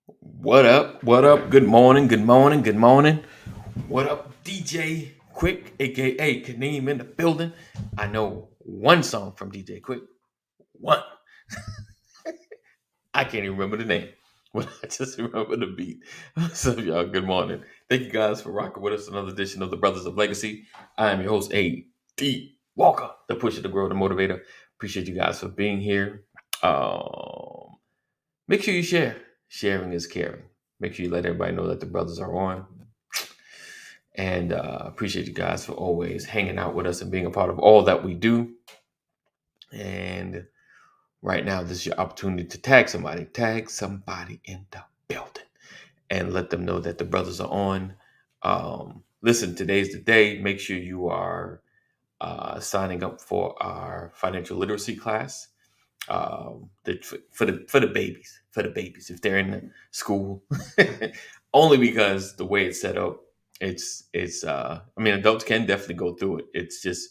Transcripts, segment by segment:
What up? What up? Good morning. Good morning. Good morning. What up, DJ Quick, aka Kaneem in the building? I know one song from DJ Quick. One. I can't even remember the name. But I just remember the beat. So y'all, good morning. Thank you guys for rocking with us. Another edition of the Brothers of Legacy. I am your host, A.D. Walker, the pusher, the grower, the motivator. Appreciate you guys for being here. Um, Make sure you share. Sharing is caring. Make sure you let everybody know that the brothers are on. And appreciate you guys for always hanging out with us and being a part of all that we do. And right now, this is your opportunity to tag somebody. Tag somebody in the building and let them know that the brothers are on. Listen, today's the day. Make sure you are signing up for our financial literacy class. For the babies if they're in the school, only because the way it's set up, it's I mean, adults can definitely go through it. It's just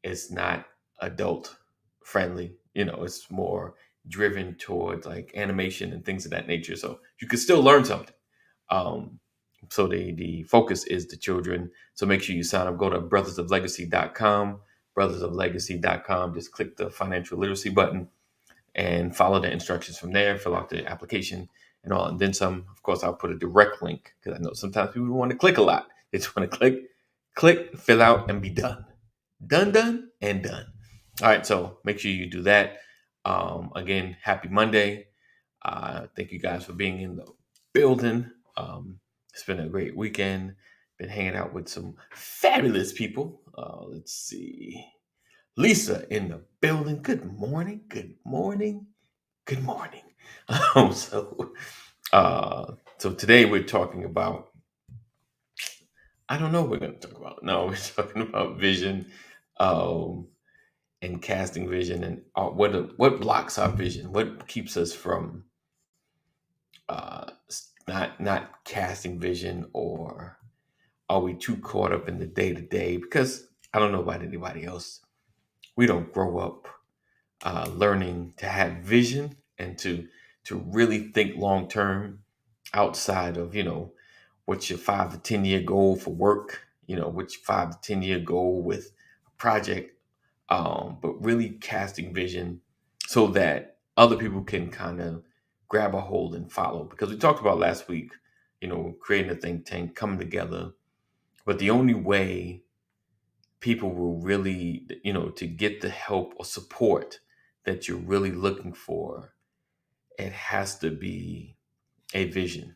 it's not adult friendly. It's more driven towards like animation and things of that nature. So you can still learn something. Um, so the focus is the children. So make sure you sign up. Go to brothersoflegacy.com, brothersoflegacy.com. Just click the financial literacy button and follow the instructions from there. Fill out the application and all, and then some. Of course, I'll put a direct link because I know sometimes people want to click a lot. They just want to click, fill out, and be done. Done, and done. All right, so make sure you do that. Again, happy Monday. Thank you guys for being in the building. It's been a great weekend. Been hanging out with some fabulous people. Let's see. Lisa in the building. Good morning. Good morning. Good morning. Um, so, so today we're talking about. I don't know what we're going to talk about. No, we're talking about vision, um, and casting vision, and what blocks our vision. What keeps us from not casting vision, or are we too caught up in the day to day? Because I don't know about anybody else. We don't grow up learning to have vision and to really think long term outside of what's your 5 to 10 year goal for work, what's your 5 to 10 year goal with a project, but really casting vision so that other people can kind of grab a hold and follow, because we talked about last week, creating a think tank, coming together. But the only way people will really, to get the help or support that you're really looking for, it has to be a vision.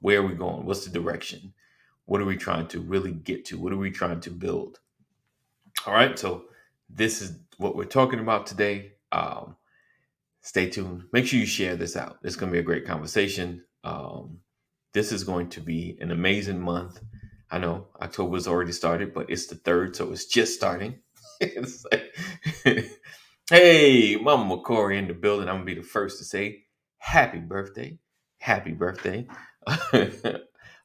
Where are we going? What's the direction? What are we trying to really get to? What are we trying to build? All right. So this is what we're talking about today. Stay tuned. Make sure you share this out. It's going to be a great conversation. This is going to be an amazing month. I know October's already started, but it's the third, so it's just starting. It's like, hey, Mama McCory in the building. I'm gonna be the first to say happy birthday,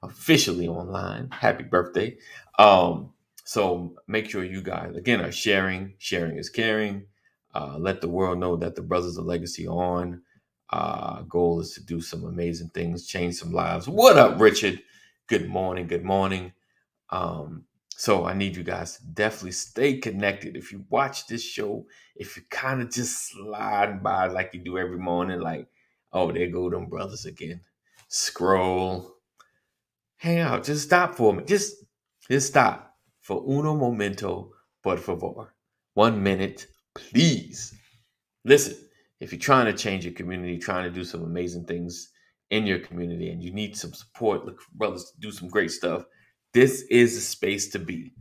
officially online. Happy birthday. Um, so make sure you guys again are sharing. Sharing is caring. Let the world know that the Brothers of Legacy are on. Goal is to do some amazing things, change some lives. What up, Richard? Good morning. Good morning. Um, so I need you guys to definitely stay connected. If you watch this show, if you kind of just slide by like you do every morning, like, oh, there go them brothers again. Scroll, hang out, just stop for a minute. Just stop for uno momento, por favor. 1 minute, please. Listen, if you're trying to change your community, trying to do some amazing things in your community, and you need some support, look for brothers to do some great stuff, this is a space to be.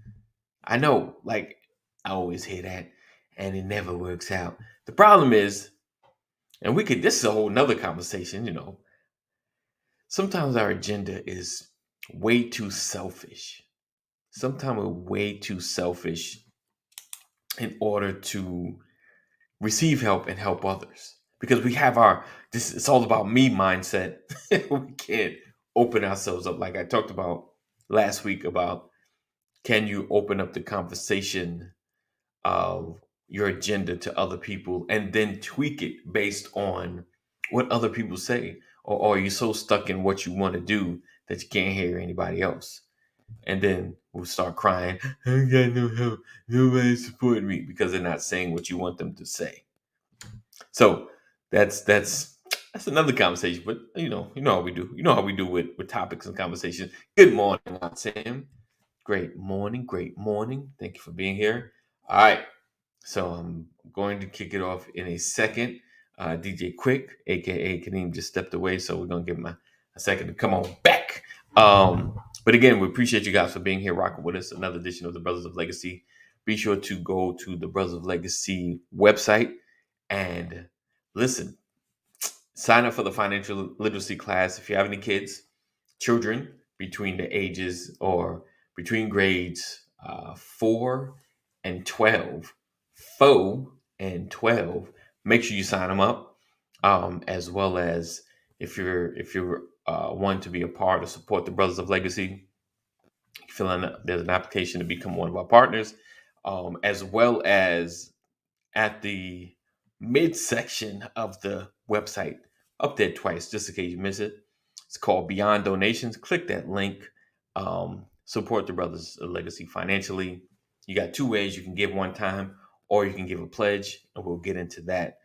I know, like, I always hear that, and it never works out. The problem is, and this is a whole nother conversation, sometimes our agenda is way too selfish. Sometimes we're way too selfish in order to receive help and help others, because we have our this it's all about me mindset. We can't open ourselves up, like I talked about last week, about can you open up the conversation of your agenda to other people and then tweak it based on what other people say, or are you so stuck in what you want to do that you can't hear anybody else? And then we'll start crying. I ain't got no help. Nobody's supporting me because they're not saying what you want them to say. So that's another conversation. But you know how we do. You know how we do with topics and conversations. Good morning, Aunt Sam. Great morning. Great morning. Thank you for being here. All right. So I'm going to kick it off in a second. DJ Quick, aka Kadeem, just stepped away, so we're gonna give him a second to come on back. But again, we appreciate you guys for being here, rocking with us. Another edition of the Brothers of Legacy. Be sure to go to the Brothers of Legacy website and listen. Sign up for the financial literacy class if you have any kids, children between the ages or between grades 4 and 12. 4 and 12. Make sure you sign them up, as well as if you're want to be a part or support the Brothers of Legacy, there's an application to become one of our partners, as well as at the midsection of the website, up there twice, just in case you miss it. It's called Beyond Donations. Click that link. Support the Brothers of Legacy financially. You got two ways. You can give one time, or you can give a pledge, and we'll get into that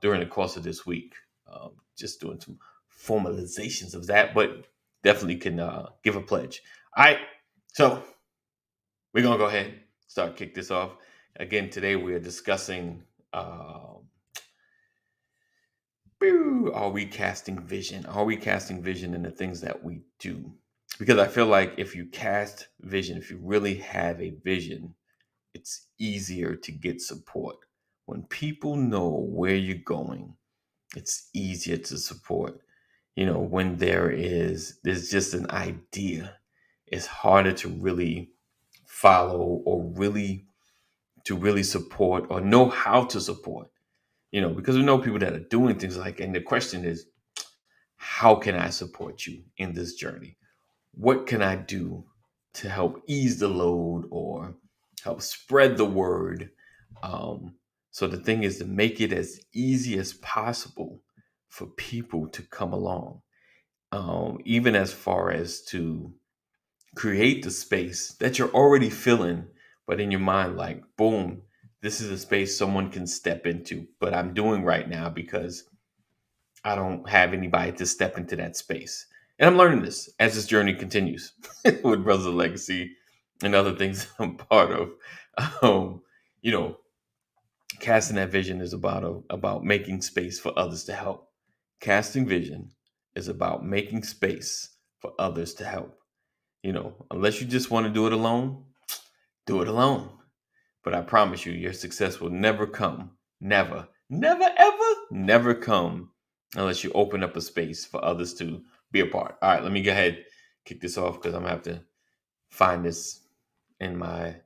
during the course of this week. Just doing some formalizations of that, but definitely can give a pledge. All right, so we're gonna go ahead and kick this off. Again, today we are discussing are we casting vision? Are we casting vision in the things that we do? Because I feel like if you cast vision, if you really have a vision, it's easier to get support. When people know where you're going, it's easier to support. When there's just an idea, it's harder to really follow or really support or know how to support. Because we know people that are doing things and the question is, how can I support you in this journey? What can I do to help ease the load or help spread the word? So the thing is to make it as easy as possible for people to come along, even as far as to create the space that you're already filling, but in your mind, like, boom, this is a space someone can step into, but I'm doing right now because I don't have anybody to step into that space. And I'm learning this as this journey continues with Brothers of Legacy and other things I'm part of. Casting that vision is about making space for others to help. Casting vision is about making space for others to help. Unless you just want to do it alone, do it alone. But I promise you, your success will never come, never, ever come unless you open up a space for others to be a part. All right, let me go ahead, kick this off because I'm going to have to find this in my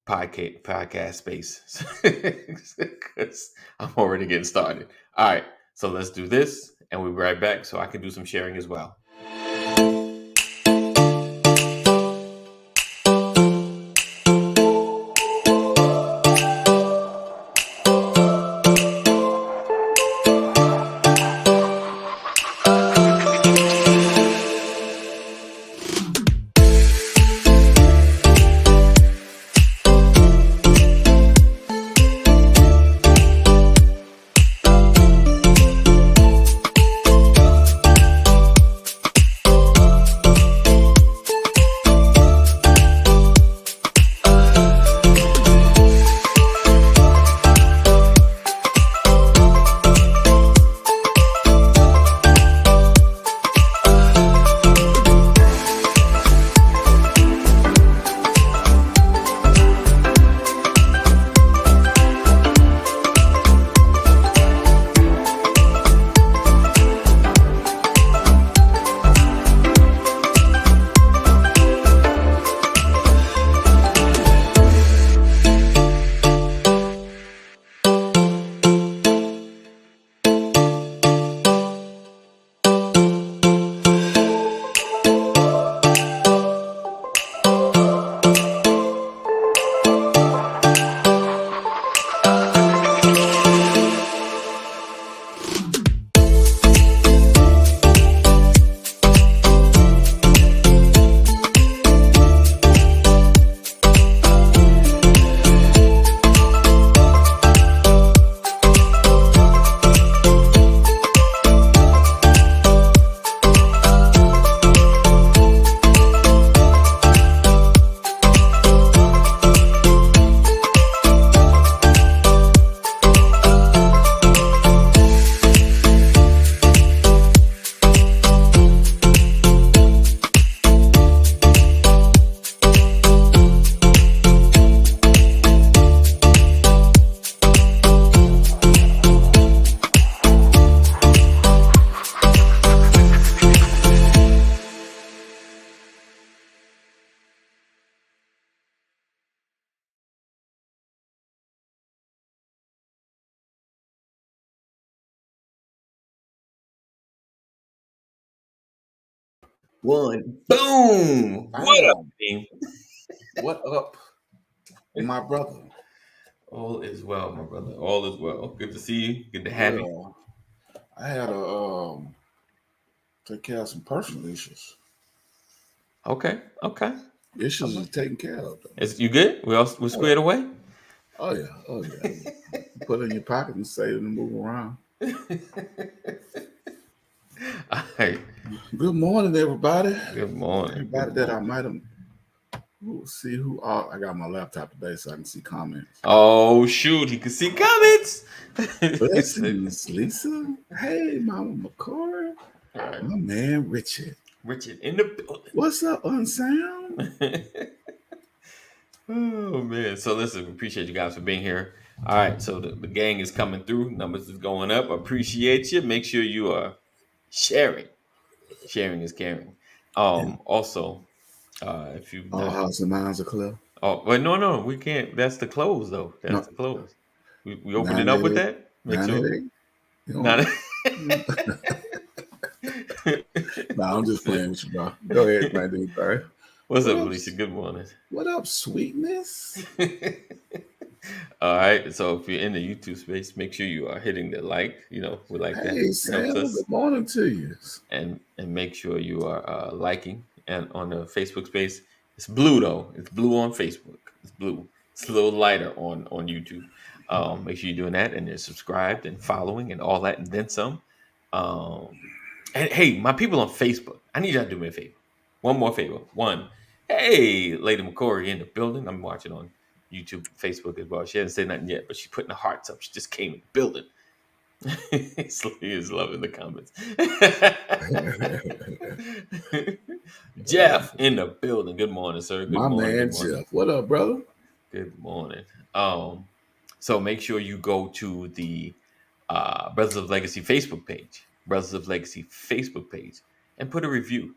podcast space because I'm already getting started. All right, so let's do this and we'll be right back so I can do some sharing as well. One. Boom. What up, Bam! team? What up, my brother? All is well, my brother. All is well. Good to see you. Good to have you. Well, I had to take care of some personal issues. Okay. Okay. All Issues right. is taken care of, though. Is you good? We Oh yeah, squared away. oh yeah, oh yeah. Put it in your pocket and save it and move around. All right. Good morning, everybody. Good morning. Everybody Good that morning. I might have. We'll see who. Oh, I got my laptop today, so I can see comments. Oh shoot! He can see comments. He said, Blessings, Lisa. Hey, Mama McCoy. all right. My man, Richard. Richard in the What's up, Unsound? building. Oh man. So listen, we appreciate you guys for being here. All right. So the gang is coming through. Numbers is going up. Appreciate you. Make sure you are sharing. Sharing is caring. And Also, if you've all not, hearts and minds are clear. oh, but no, we can't. That's the close though. That's No, the close. We open it up with 988. that. Make sure. 988. You Not. know, nah, I'm just playing with you, bro. Go ahead, man. Do your thing. What's What up, up? Alicia? Good morning. What up, sweetness? All right. So if you're in the YouTube space, make sure you are hitting the like. We like that. Hey, It helps Santa. us. Good morning to you. And make sure you are liking. And on the Facebook space, it's blue though. It's blue on Facebook. It's blue. It's a little lighter on YouTube. Make sure you're doing that and then subscribed and following and all that and then some. Um, and hey, my people on Facebook, I need y'all to do me a favor. One more favor. One, hey, Lady McCory in the building. I'm watching on YouTube, Facebook as well. She hasn't said nothing yet, but she's putting the hearts up. She just came in the building. He is loving the comments. Jeff in the building. Good morning, sir. Good My morning. man, Good morning. Jeff. What up, brother? Good morning. So make sure you go to the Brothers of Legacy Facebook page, Brothers of Legacy Facebook page, and put a review.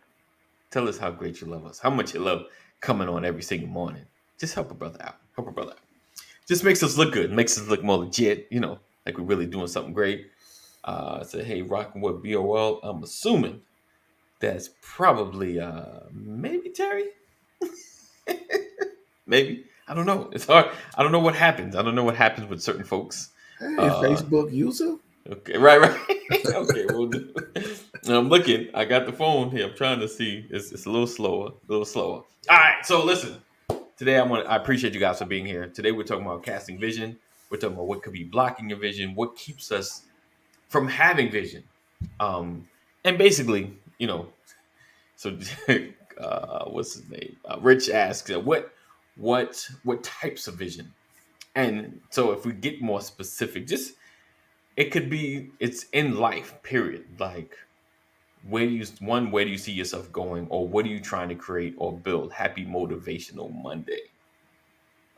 Tell us how great you love us, how much you love coming on every single morning. Just help a brother out. Help a brother out. Just makes us look good. Makes us look more legit. Like we're really doing something great. Say, hey, rocking with BOL. I'm assuming that's probably maybe Terry. Maybe. I don't know. It's hard. I don't know what happens. I don't know what happens with certain folks. Hey, Uh, Facebook user. okay, right. Okay, we'll do. I'm looking. I got the phone here. I'm trying to see. It's a little slower. A little slower. All right. So listen. Today I appreciate you guys for being here. Today we're talking about casting vision. We're talking about what could be blocking your vision, what keeps us from having vision. And basically, so what's his name? Rich asks, what types of vision? And so if we get more specific, just it could be it's in life, period. Like where do you see yourself going, or what are you trying to create or build? Happy motivational Monday.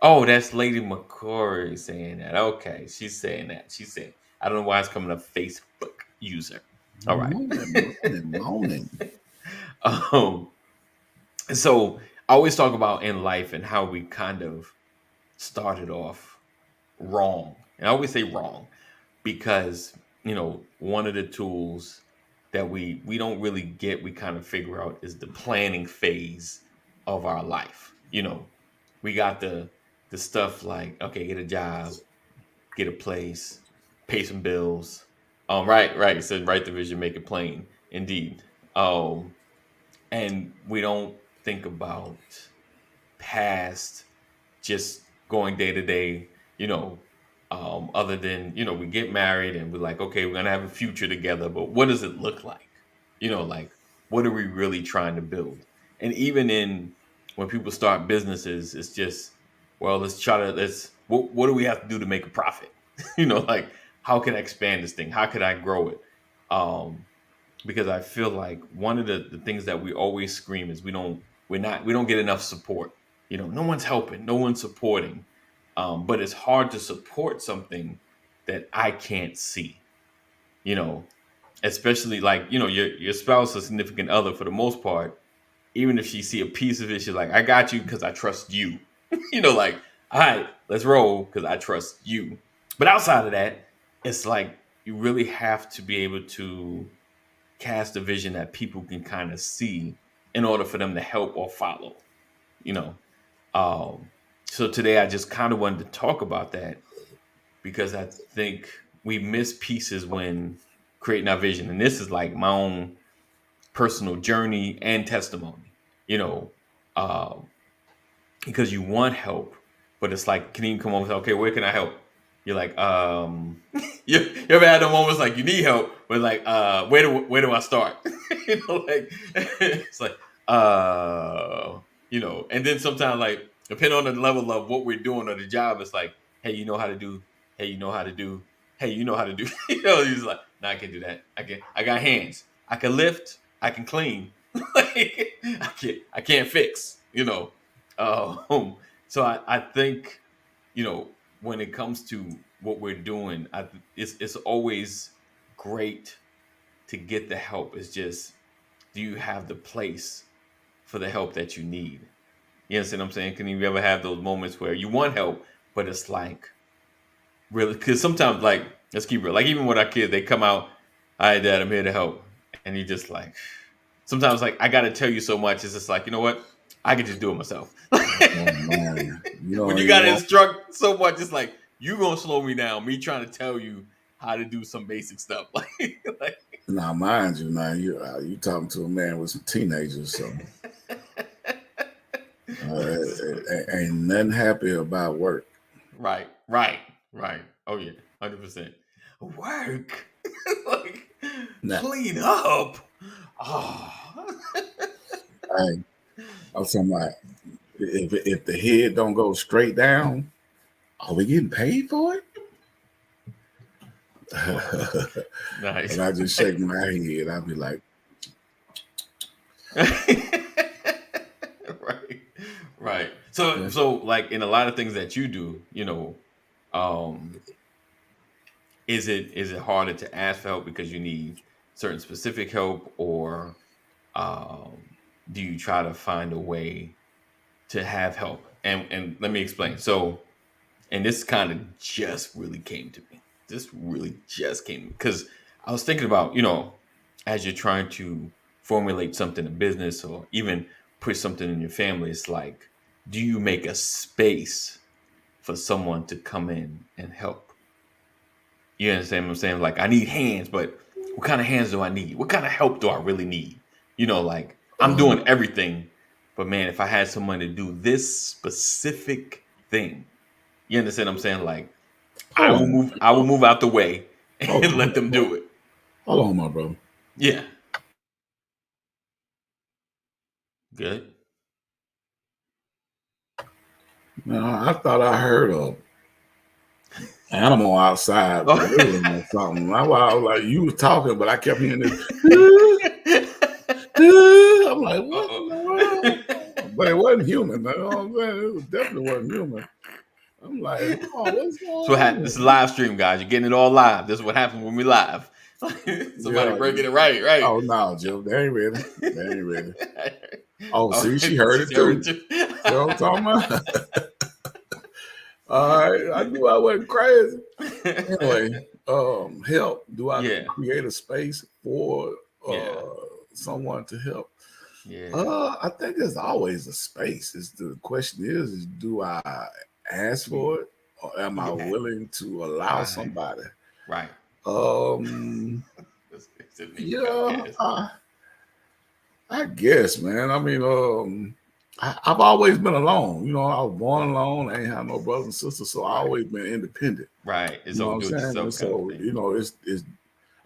Oh, that's Lady McCory saying that. Okay, she's saying that. She's saying I don't know why it's coming up Facebook user. All right. Morning. um, so I always talk about in life and how we kind of started off wrong. And I always say wrong because, one of the tools that we don't really get, we kind of figure out is the planning phase of our life. We got the stuff like, okay, get a job, get a place, pay some bills. Right. It said write the vision, make it plain. Indeed. And we don't think about past just going day to day, other than, we get married and we're like, okay, we're gonna have a future together, but what does it look like? Like what are we really trying to build? And even in when people start businesses, it's just, well, what do we have to do to make a profit? Like how can I expand this thing? How could I grow it? Um, because I feel like one of the things that we always scream is we don't get enough support. No one's helping, no one's supporting. But it's hard to support something that I can't see. You know, Especially like your spouse or significant other for the most part. Even if she see a piece of it, she's like, "I got you because I trust you." Like, all right, let's roll because I trust you. But outside of that, it's like you really have to be able to cast a vision that people can kind of see in order for them to help or follow, you know. So today I just kind of wanted to talk about that because I think we miss pieces when creating our vision. And this is like my own personal journey and testimony, you know, um, because you want help, but it's like, can you come over and say, okay, where can I help? You're like, you ever had the moments like you need help, but like, where do I start? You know, like it's like, you know, and then sometimes like depending on the level of what we're doing or the job, it's like, hey, you know how to do, hey, you know how to do, hey, you know how to do. You know, he's like, no, I can do that. I got hands. I can lift. I can clean. Like, I can't fix. You know, so I think, you know, when it comes to what we're doing, it's always great to get the help. It's just, do you have the place for the help that you need? You understand what I'm saying? Can you ever have those moments where you want help, but it's like really, because sometimes, like, let's keep real, like even with our kids, they come out, "Hi, Dad, I'm here to help," and you just like, sometimes like I got to tell you so much. It's just like, you know what? I can just do it myself. Oh man, you When know you you got to want. instruct so much, it's like you gonna slow me down. Me trying to tell you how to do some basic stuff, like Now, mind you, now you talking to a man with some teenagers, so ain't nothing happy about work. right, right, right. Oh yeah, 100%. Work, like Now, clean up. Oh, I, I'm talking about if the head don't go straight down, are we getting paid for it? nice. And I just shake my head. I'd be like, Right, right. So, yeah. so like in a lot of things that you do, you know, um, is it harder to ask for help because you need certain specific help, or um, do you try to find a way to have help? And let me explain. So, and this kind of just really came to me. This really just came because I was thinking about, you know, as you're trying to formulate something in business or even push something in your family, it's like, do you make a space for someone to come in and help? You understand what I'm saying? Like, I need hands, but what kind of hands do I need? What kind of help do I really need? You know, like I'm Um, doing everything, but man, if I had someone to do this specific thing, you understand what I'm saying? Like, I hold will on, move, I will move out the way hold and on, let them do it. hold on, my brother. Yeah. Good. Now, I thought I heard a animal outside Oh. braying or something. I was like, you was talking, but I kept hearing this. I'm like, what in the Uh-oh. world? But it wasn't human. You know what I'm saying? It was definitely wasn't human. I'm like, oh, what's So going this is a on? live stream, guys. You're getting it all live. This is what happens when we live. Somebody Yeah. breaking it right, right. Oh no, Jim, they ain't ready. They ain't ready. Oh, Oh, see, she heard she's it heard too. too. See what I'm talking about? All right, I knew I wasn't crazy. Anyway, help. Do I Yeah, create a space for yeah, someone to help? yeah, I think there's always a space. Is the question is do I ask yeah, for it or am I yeah. willing to allow Right, somebody? right. Um, It's a me. I yeah, guess. I guess, man. I mean, I've always been alone. You know, I was born Right, alone. I ain't have no brothers and sisters, so I right, always been independent. right. It's You know all what I'm do it saying? And yourself kind of so, thing. you know, it's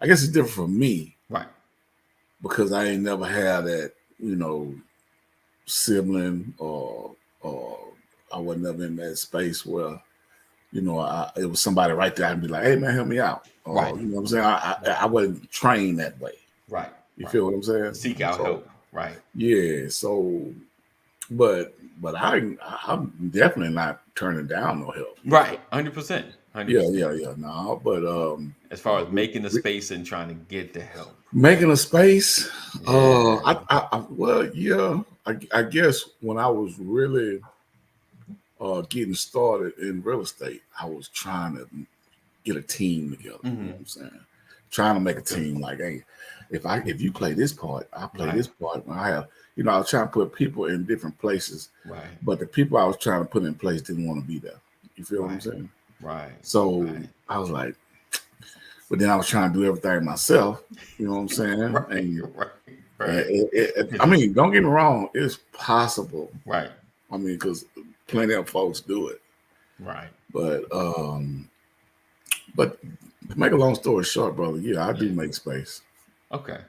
I guess it's different for me Right. because I ain't never had that, you know, sibling or I was never in that space where, you know, it was somebody right there. I'd be like, hey man, help me out. Right. Or you know what I'm saying? I wasn't trained that way. Right. You Right. feel what I'm Seek saying? out So help. Right. yeah, so but I'm definitely not turning down no help. Right. 100%. Yeah, 100%. yeah, yeah. No, but As far as re- making the re- space and trying to get the help. making a space. Yeah. Well, yeah. I guess when I was really getting started in real estate, I was trying to get a team together. You know what Hmm. I'm saying? Trying to make a Okay. team. Like, hey, if you play this part, I play Right. this part. I have, I was trying to put people in different places, Right. but the people I was trying to put in place didn't want to be there. You feel what I'm Right. saying? Right. So Right. I was like, but then I was trying to do everything myself. You know what I'm saying? Right. And, Right. and Right. I mean, don't get me wrong, it's possible. Right. I mean, because plenty of folks do it. Right. But to make a long story short, brother, yeah, I do Yeah. make space. Okay.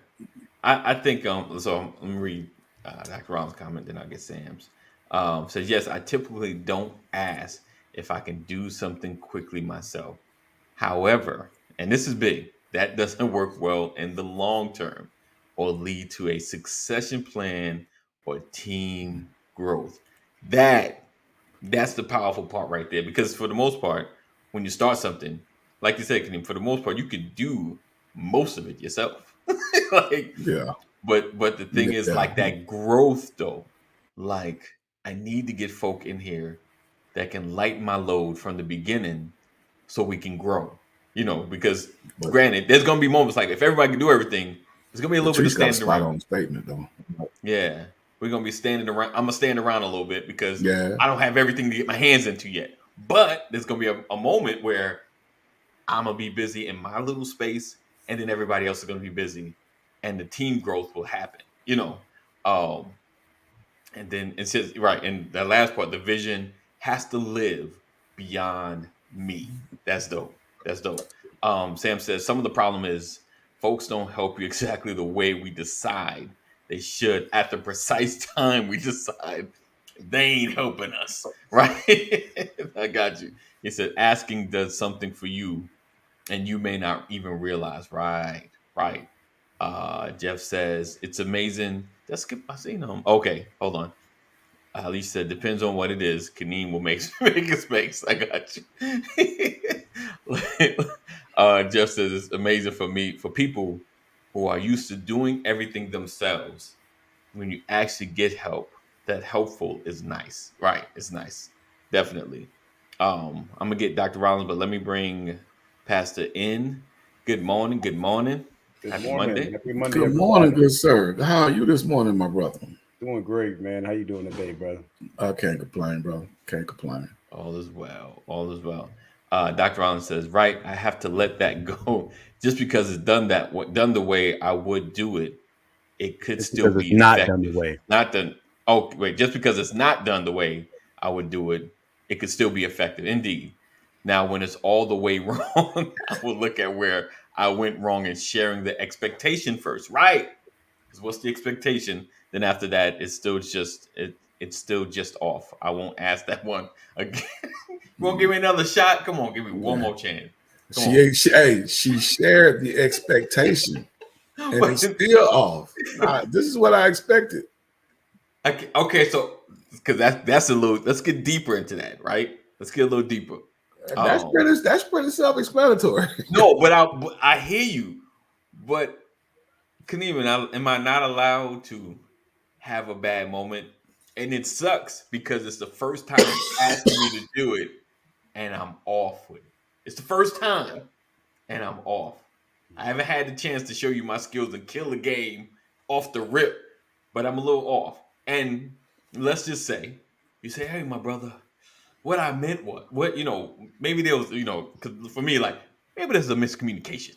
I think so let me read Dr. Rollins' comment, then I'll get Sam's. Says yes, I typically don't ask if I can do something quickly myself. However, and this is big, that doesn't work well in the long term or lead to a succession plan or team growth. That's the powerful part right there. Because for the most part, when you start something, like you said, Kareem, for the most part, you can do most of it yourself. Like, Yeah, but the thing is, yeah, like that growth though, like I need to get folk in here that can lighten my load from the beginning so we can grow. Because but granted, there's gonna be moments like if everybody can do everything, there's gonna be a little bit of Patrice got a standing spot around. on statement though. Yeah. We're gonna be standing around. I'm gonna stand around a little bit because Yeah, I don't have everything to get my hands into yet. But there's gonna be a moment where I'm gonna be busy in my little space, and then everybody else is gonna be busy, and the team growth will happen. And then it says right, and that last part, the vision has to live beyond me. That's dope. That's dope. Sam says some of the problem is folks don't help you exactly the way we decide they should at the precise time we decide. They ain't helping us, right? I got you. He said asking does something for you and you may not even realize. Right, right. Jeff says it's amazing. That's skip. I seen him. Okay, hold on. Ali said depends on what it is. Kaneem will make make a space. I got you. Jeff says it's amazing for people who are used to doing everything themselves. When you actually get help, that helpful is nice. Right, it's nice, definitely. I'm gonna get Dr. Rollins, but let me bring Pastor in. Good morning. Good morning. Good Happy morning. Monday. Happy Monday, good morning, everybody. good sir. How are you this morning, my brother? Doing great, man. How you doing today, brother? I can't complain, brother. Can't complain. All is well. All is well. Dr. Rollins says, right, I have to let that go. Just because it's done the way I would do it, it could It's still because it's be not done the effective. way. Not done. Oh, wait, just because it's not done the way I would do it, it could still be effective. Indeed. Now, when it's all the way wrong, I will look at where I went wrong and sharing the expectation first. Right. Because what's the expectation? Then after that, it's still just off. I won't ask that one again. You won't give me another shot? Come on, give me one Yeah. more chance. Come on. She shared the expectation and it's But still off. This is what I expected. okay, so because that's a little. Let's get deeper into that, right? Let's get a little deeper. That's Um, pretty self-explanatory. no, but I hear you. But Kaneem, am I not allowed to have a bad moment? And it sucks because it's the first time you asking me to do it, and I'm off with it. It's the first time, and I'm off. I haven't had the chance to show you my skills and kill the game off the rip, but I'm a little off. And let's just say, you say, "Hey, my brother, what I meant was, maybe there was, because for me, like, maybe there's a miscommunication.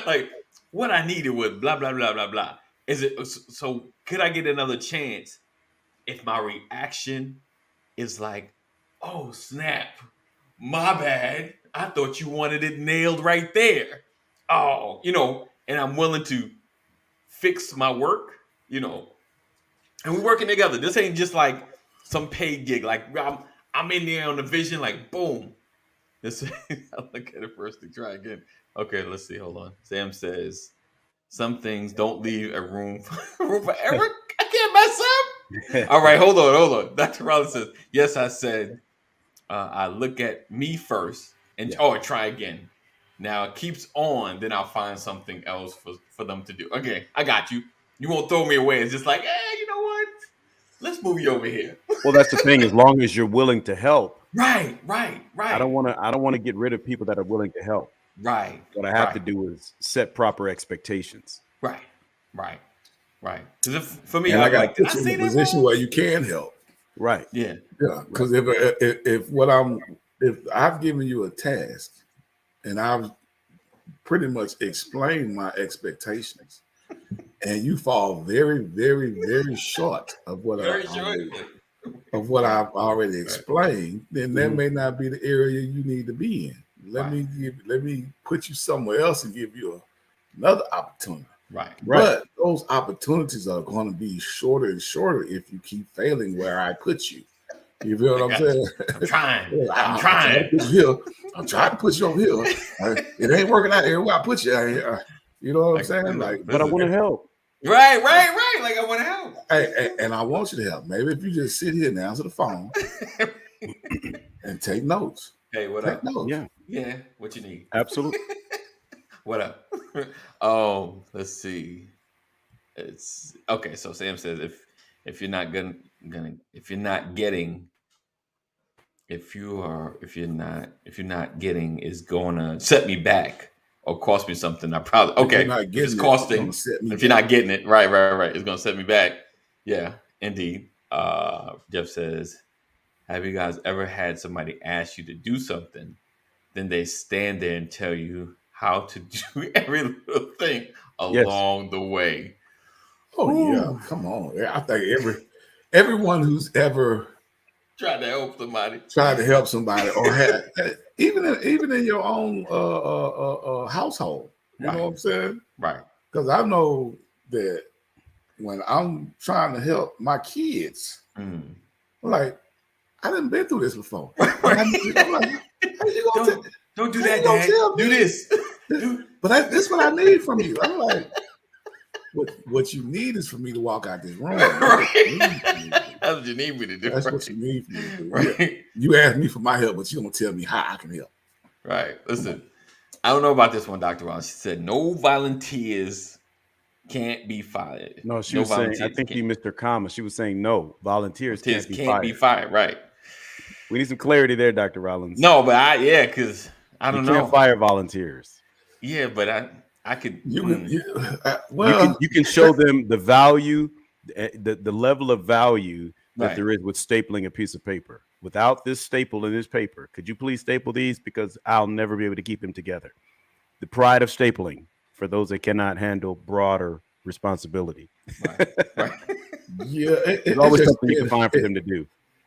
Like, what I needed was blah, blah, blah, blah, blah. Is it, so could I get another chance if my reaction is like, oh, snap, my bad. I thought you wanted it nailed right there. Oh, and I'm willing to fix my work, and we're working together. This ain't just like some paid gig. Like I'm in there on the vision, like boom. This I'll look at it first to try again. Okay, let's see. Hold on. Sam says some things don't leave a room room for error. I can't mess up. All right, hold on. Dr. Rollins says, yes, I said I look at me first and Yeah. try again. Now it keeps on, then I'll find something else for them to do. Okay, I got you. You won't throw me away. It's just like, hey, you know what? Let's move you over here. Well, that's the thing. As long as you're willing to help, Right. I don't want to get rid of people that are willing to help. What I have to Right. do is set proper expectations. Right. Because for me, And I I'm got to like, did put I you in say a that position wrong? where you can help. Right. Yeah. Yeah, because if I've given you a task and I've pretty much explained my expectations, and you fall very, very, very short of what Very short. I've already explained, then that Mhm. may not be the area you need to be in. Let me put you somewhere else and give you another opportunity. Right. But those opportunities are going to be shorter and shorter if you keep failing where I put you. You feel what I'm saying? I'm trying. Yeah, I'm I'm trying to trying. put you here. I'm trying to put you over here. It ain't working out here where I put you. You know what I'm Like, saying? Like, But I want to help. Right. Like I want to help. and I want you to help. Maybe if you just sit here and answer the phone and take notes. Hey, what Take up? notes. Yeah. What you need? Absolutely. What up? Let's see. It's okay. So Sam says if you're not gonna if you're not getting if you're not getting is gonna set me back or cost me something, I probably If you're okay. not If getting it's it, it's costing, gonna set me if you're back. not getting it, right, it's gonna set me back. Yeah, indeed. Jeff says, have you guys ever had somebody ask you to do something, then they stand there and tell you how to do every little thing Yes. along the way? Oh yeah, Ooh. come on. I think everyone who's ever Trying to help somebody. tried to help somebody or had even in your own household, you know what I'm saying? Right. Because I know that when I'm trying to help my kids, Mm. like I done been through this before. Right. I'm like, how you gonna Don't do how that, you gonna Dad. tell Do me? this. But this is what I need from you. I'm like, what you need is for me to walk out this room. That's what you need me to do. That's right? what you need for me to do. Right. Yeah. You ask me for my help, but you don't tell me how I can help. Right. Listen, I don't know about this one, Dr. Ross. She said no volunteers can't be fired. No, she No was saying, I volunteers think you missed her comma. She was saying, no, volunteers can't be can't be fired. fired. Right. We need some clarity there, Dr. Rollins. No, but because I don't You can't know. fire volunteers. Yeah, but I could. You can show them the value, the level of value that there is with stapling a piece of paper. Without this staple in this paper, could you please staple these? Because I'll never be able to keep them together. The pride of stapling for those that cannot handle broader responsibility. Right. Yeah, it's always something you can find for them to do.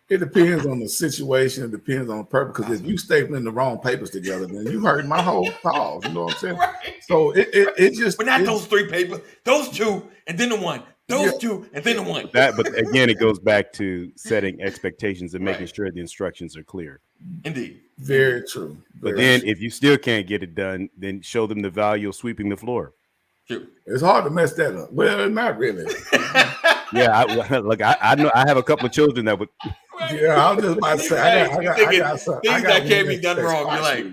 It depends on the situation. It depends on the purpose. Because if you stapling the wrong papers together, then you hurt my whole cause. You know what I'm saying? Right. So it just. But not those three papers. Those two, and then the one. Those two, and then the one. But again, it goes back to setting expectations and making sure the instructions are clear. Indeed. Very true. But then if you still can't get it done, then show them the value of sweeping the floor. True. It's hard to mess that up. Well, not really. Yeah, I know I have a couple of children that would. Yeah, I was just about to say I got some things that can't be done wrong. You're like,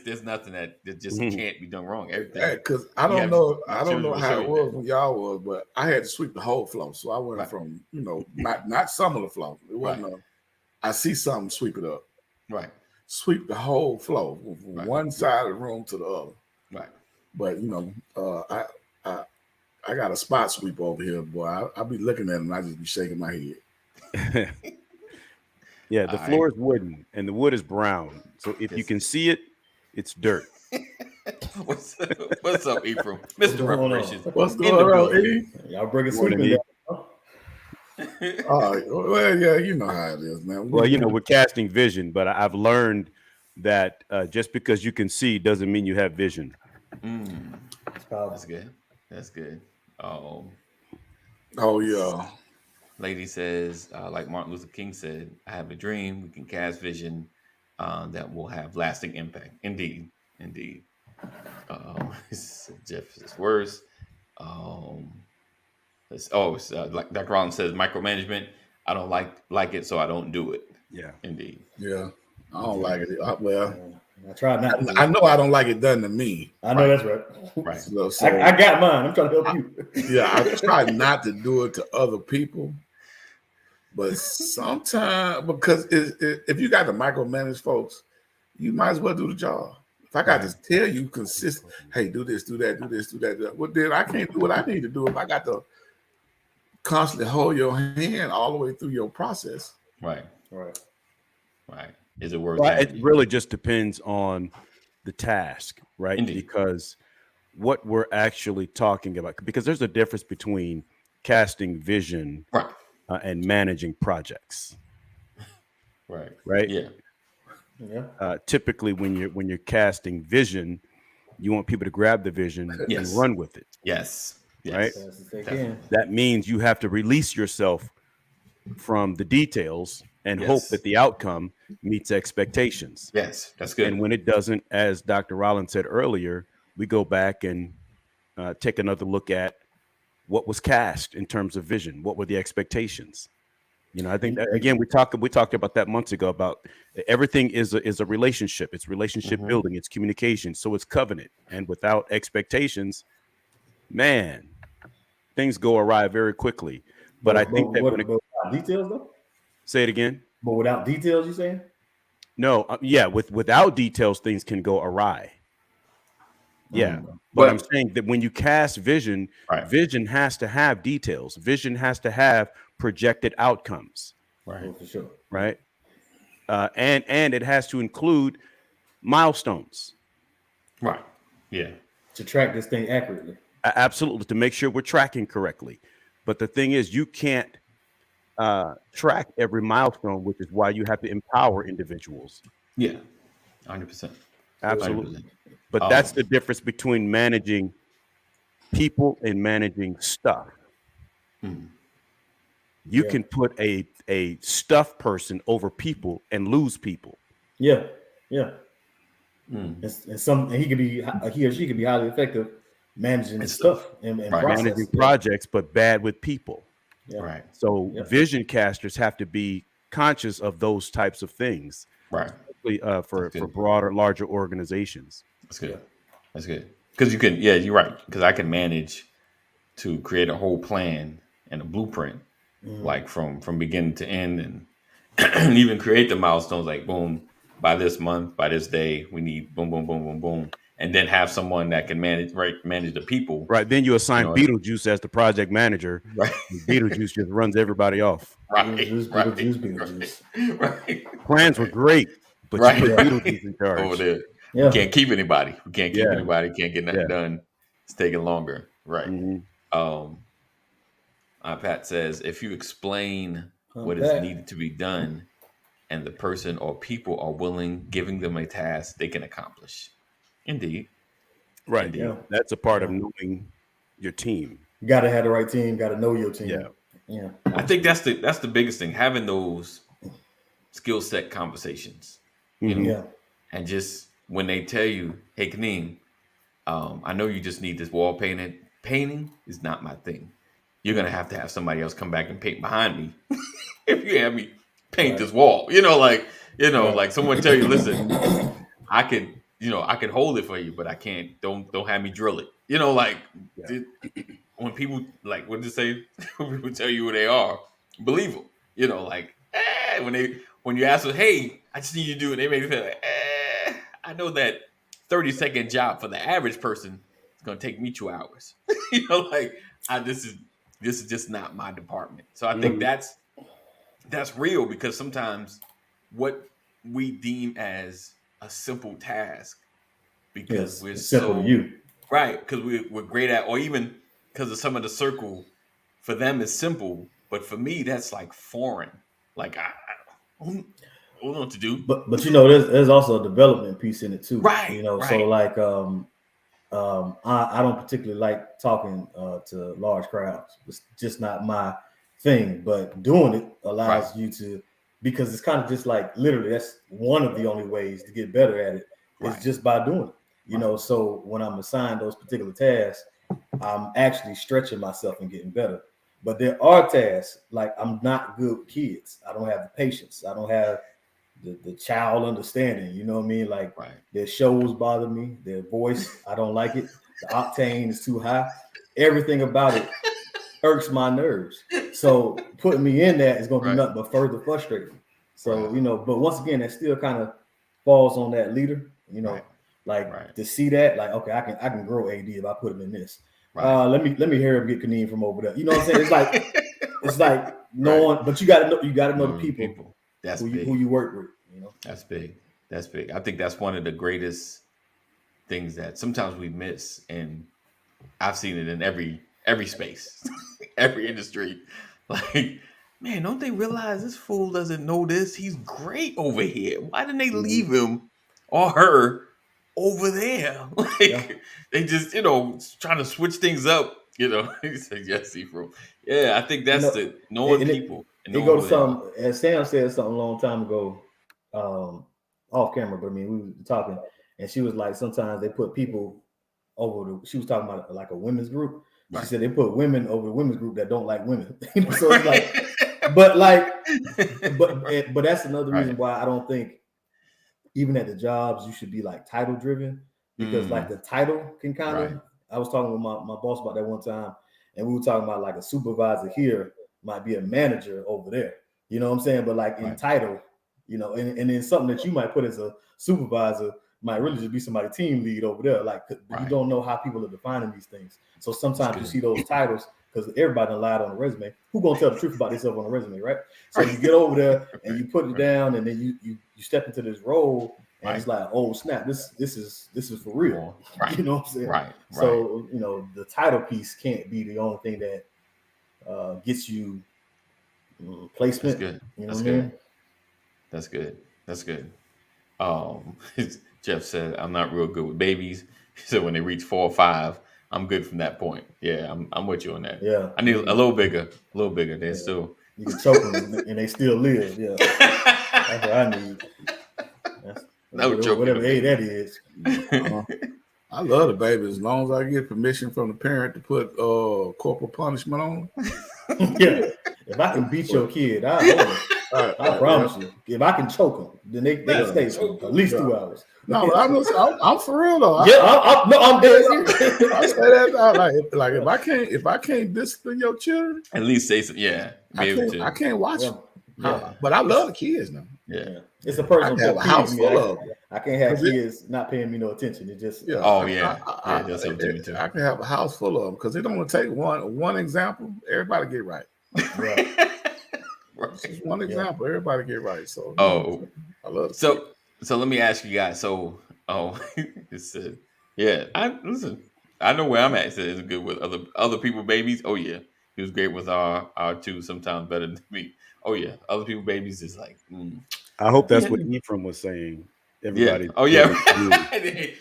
there's nothing that just can't be done wrong. Everything. Because I don't know how it was when y'all was, but I had to sweep the whole floor. So I went from not some of the floor. It wasn't. I see something, sweep it up. Right. Sweep the whole floor from one side of the room to the other. Right. But I got a spot sweep over here, boy. I'll be looking at him and I just be shaking my head. Yeah, the floor is wooden and the wood is brown. So if you can see it, it's dirt. What's up, Ephraim? Mr. Reparations. What's going on, E? Y'all bringing sweeping down. Well, yeah, you know how it is, man. Well, we're casting vision, but I've learned that just because you can see doesn't mean you have vision. That's good. That's good. Oh yeah. Lady says, like Martin Luther King said, I have a dream. We can cast vision that will have lasting impact. Indeed. Jeff is worse. It's like Dr. Rollins says, micromanagement. I don't like it, so I don't do it. Yeah. Indeed. Yeah. I don't like it. Well, I try not to. I know I don't like it done to me. I know that's right. Right. So, I got mine. I'm trying to help you. Yeah, I try not to do it to other people. But sometimes, because if you got to micromanage folks, you might as well do the job. If I got to tell you consistent, hey, do this, do that, do this, do that, do that. Well, then I can't do what I need to do if I got to constantly hold your hand all the way through your process. Right. Right. Is it worth Well, it? it really just depends on the task, right? Indeed. Because what we're actually talking about, because there's a difference between casting vision Right. And managing projects. Right. Yeah. Typically, when you're casting vision, you want people to grab the vision Yes. and run with it. Yes. Right. As fast as they can. That means you have to release yourself from the details and Yes. hope that the outcome meets expectations. Yes. That's good. And when it doesn't, as Dr. Rollins said earlier, we go back and take another look at what was cast in terms of vision. What were the expectations? I think that, again, we talked about that months ago, about everything is a relationship. It's relationship building. It's communication. So it's covenant. And without expectations, man, things go awry very quickly. But I think that without details though. Say it again. But without details, you saying? No, without details, things can go awry. Yeah, but I'm saying that when you cast vision, vision has to have details. Vision has to have projected outcomes. Right. For sure. Right. And it has to include milestones. Right. Yeah. To track this thing accurately. Absolutely, to make sure we're tracking correctly. But the thing is, you can't track every milestone, which is why you have to empower individuals. Yeah. 100%. Absolutely. 100%. But that's the difference between managing people and managing stuff. You can put a stuff person over people and lose people. Yeah. And he or she could be highly effective managing stuff and managing projects, but bad with people. Yeah. Right. So vision casters have to be conscious of those types of things. Right. For broader, larger organizations. That's good. That's good. Because you can, you're right. Because I can manage to create a whole plan and a blueprint, like from beginning to end, and even create the milestones. Like, boom, by this month, by this day, we need boom, boom, boom, boom, boom, and then have someone that can manage the people. Right. Then you assign Beetlejuice as the project manager. Right. Beetlejuice just runs everybody off. Beetlejuice. Right. Plans were great, but you put Beetlejuice in charge. Over there. Yeah. We can't keep anybody. We can't keep anybody. Can't get nothing done. It's taking longer. Right. Pat says, if you explain what is needed to be done and the person or people are willing, giving them a task they can accomplish. Indeed. Right. Indeed. Yeah. That's a part of knowing your team. You got to have the right team. Got to know your team. Yeah. I think that's the biggest thing, having those skill set conversations. You know, and just when they tell you, hey, Kaneem, I know you just need this wall painted. Painting is not my thing. You're going to have somebody else come back and paint behind me if you have me paint this wall. Like someone tell you, listen, I could hold it for you, but I can't. Don't have me drill it. When people what did they say? When people tell you who they are, believe them. When you ask them, hey, I just need you to do it, they make me feel like, I know that 30-second job for the average person is going to take me 2 hours. This is just not my department. So I think that's real, because sometimes what we deem as a simple task, because we're simple so to you, right, because we're great at, or even because of some of the circle, for them it's simple, but for me that's like foreign. Like I don't know what to do. But there's also a development piece in it too. Right. So like I don't particularly like talking to large crowds. It's just not my thing. But doing it allows you to, because it's kind of just like literally that's one of the only ways to get better at it is just by doing it. So when I'm assigned those particular tasks, I'm actually stretching myself and getting better. But there are tasks like I'm not good with kids. I don't have the patience. I don't have the child understanding. You know what I mean? Like their shows bother me. Their voice, I don't like it. The octane is too high. Everything about it irks my nerves. So putting me in that is going to be nothing but further frustrating. So, but once again, that still kind of falls on that leader. Like to see that, like, okay, I can grow AD if I put him in this. Right. Let me hear him get Kaneem from over there. You know what I'm saying? It's like knowing, but you got to know the people. That's who big. who you work with. You know, that's big. That's big. I think that's one of the greatest things that sometimes we miss, and I've seen it in every space, every industry. Like, man, don't they realize this fool doesn't know this? He's great over here. Why didn't they leave him or her over there? Like, they just, trying to switch things up. He said, yes, Ephraim. Yeah, I think that's the knowing people. It go to something, as Sam said something a long time ago, off camera, but I mean, we were talking, and she was like, sometimes they put people over she was talking about like a women's group. Right. She said they put women over the women's group that don't like women. So it's like, but that's another reason why I don't think even at the jobs you should be like title driven, because like the title can kind of, I was talking with my boss about that one time, and we were talking about like a supervisor here might be a manager over there. You know what I'm saying? But like in title, and then something that you might put as a supervisor might really just be somebody team lead over there. Like, you don't know how people are defining these things. So sometimes you see those titles because everybody lied on the resume. Who gonna tell the truth about themselves on the resume, right? So you get over there and you put it down, and then you step into this role, and it's like, oh snap, this is for real. Right. You know what I'm saying? Right. So the title piece can't be the only thing that gets you placement. That's good. You know what I mean? That's good. That's good. Jeff said, I'm not real good with babies. He said when they reach 4 or 5, I'm good from that point. Yeah, I'm with you on that. Yeah. I need a little bigger. They're still. You can choke them and they still live. Yeah. That's what I need. Whatever age that is. I love the baby as long as I get permission from the parent to put corporal punishment on. Yeah. If I can beat your kid, I promise you. If I can choke them, then they can stay for at least 2 hours. No, I'm for real though. I'm dead serious. I say that like if I can't discipline your children, at least say something. Yeah, I can't watch them. Yeah. But I love the kids now. Yeah. It's a personal. I have a house full of them. I can't have kids not paying me no attention. It just that's up to me too. I can have a house full of them because it don't want to take one example. Everybody get right. Just one example. Everybody get right. So I love it. So let me ask you guys. So it said, I know where I'm at. It said it's good with other people babies. Oh yeah, he was great with our two. Sometimes better than me. Oh yeah, other people babies is like. I hope that's what Ephraim was saying. Everybody. Yeah. Oh yeah.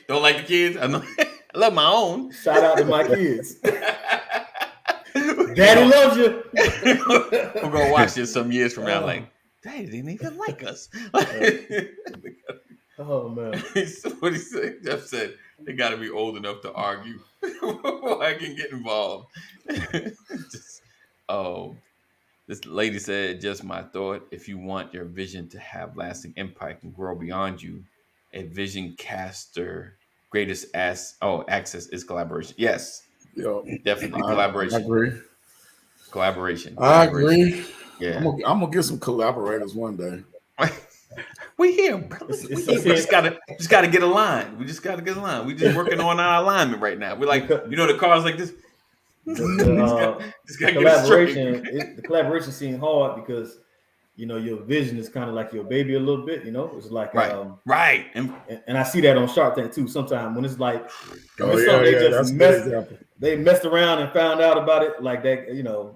Don't like the kids. I love my own. Shout out to my kids. Daddy loves you. We're gonna watch this some years from now. Like, Daddy didn't even like us. Oh man. What he said? Jeff said they got to be old enough to argue before I can get involved. This lady said, just my thought. If you want your vision to have lasting impact and grow beyond you, a vision caster greatest access is collaboration. Yes, definitely collaboration. I agree. Collaboration. I agree. Yeah, I'm gonna get some collaborators one day. We here, bro. We just gotta get aligned. We just gotta get aligned. We just working on our alignment right now. We're like, the cars like this. The collaboration seems hard because your vision is kind of like your baby a little bit. It's like right, and I see that on Shark Tank too. Sometimes when it's like they messed around and found out about it like that,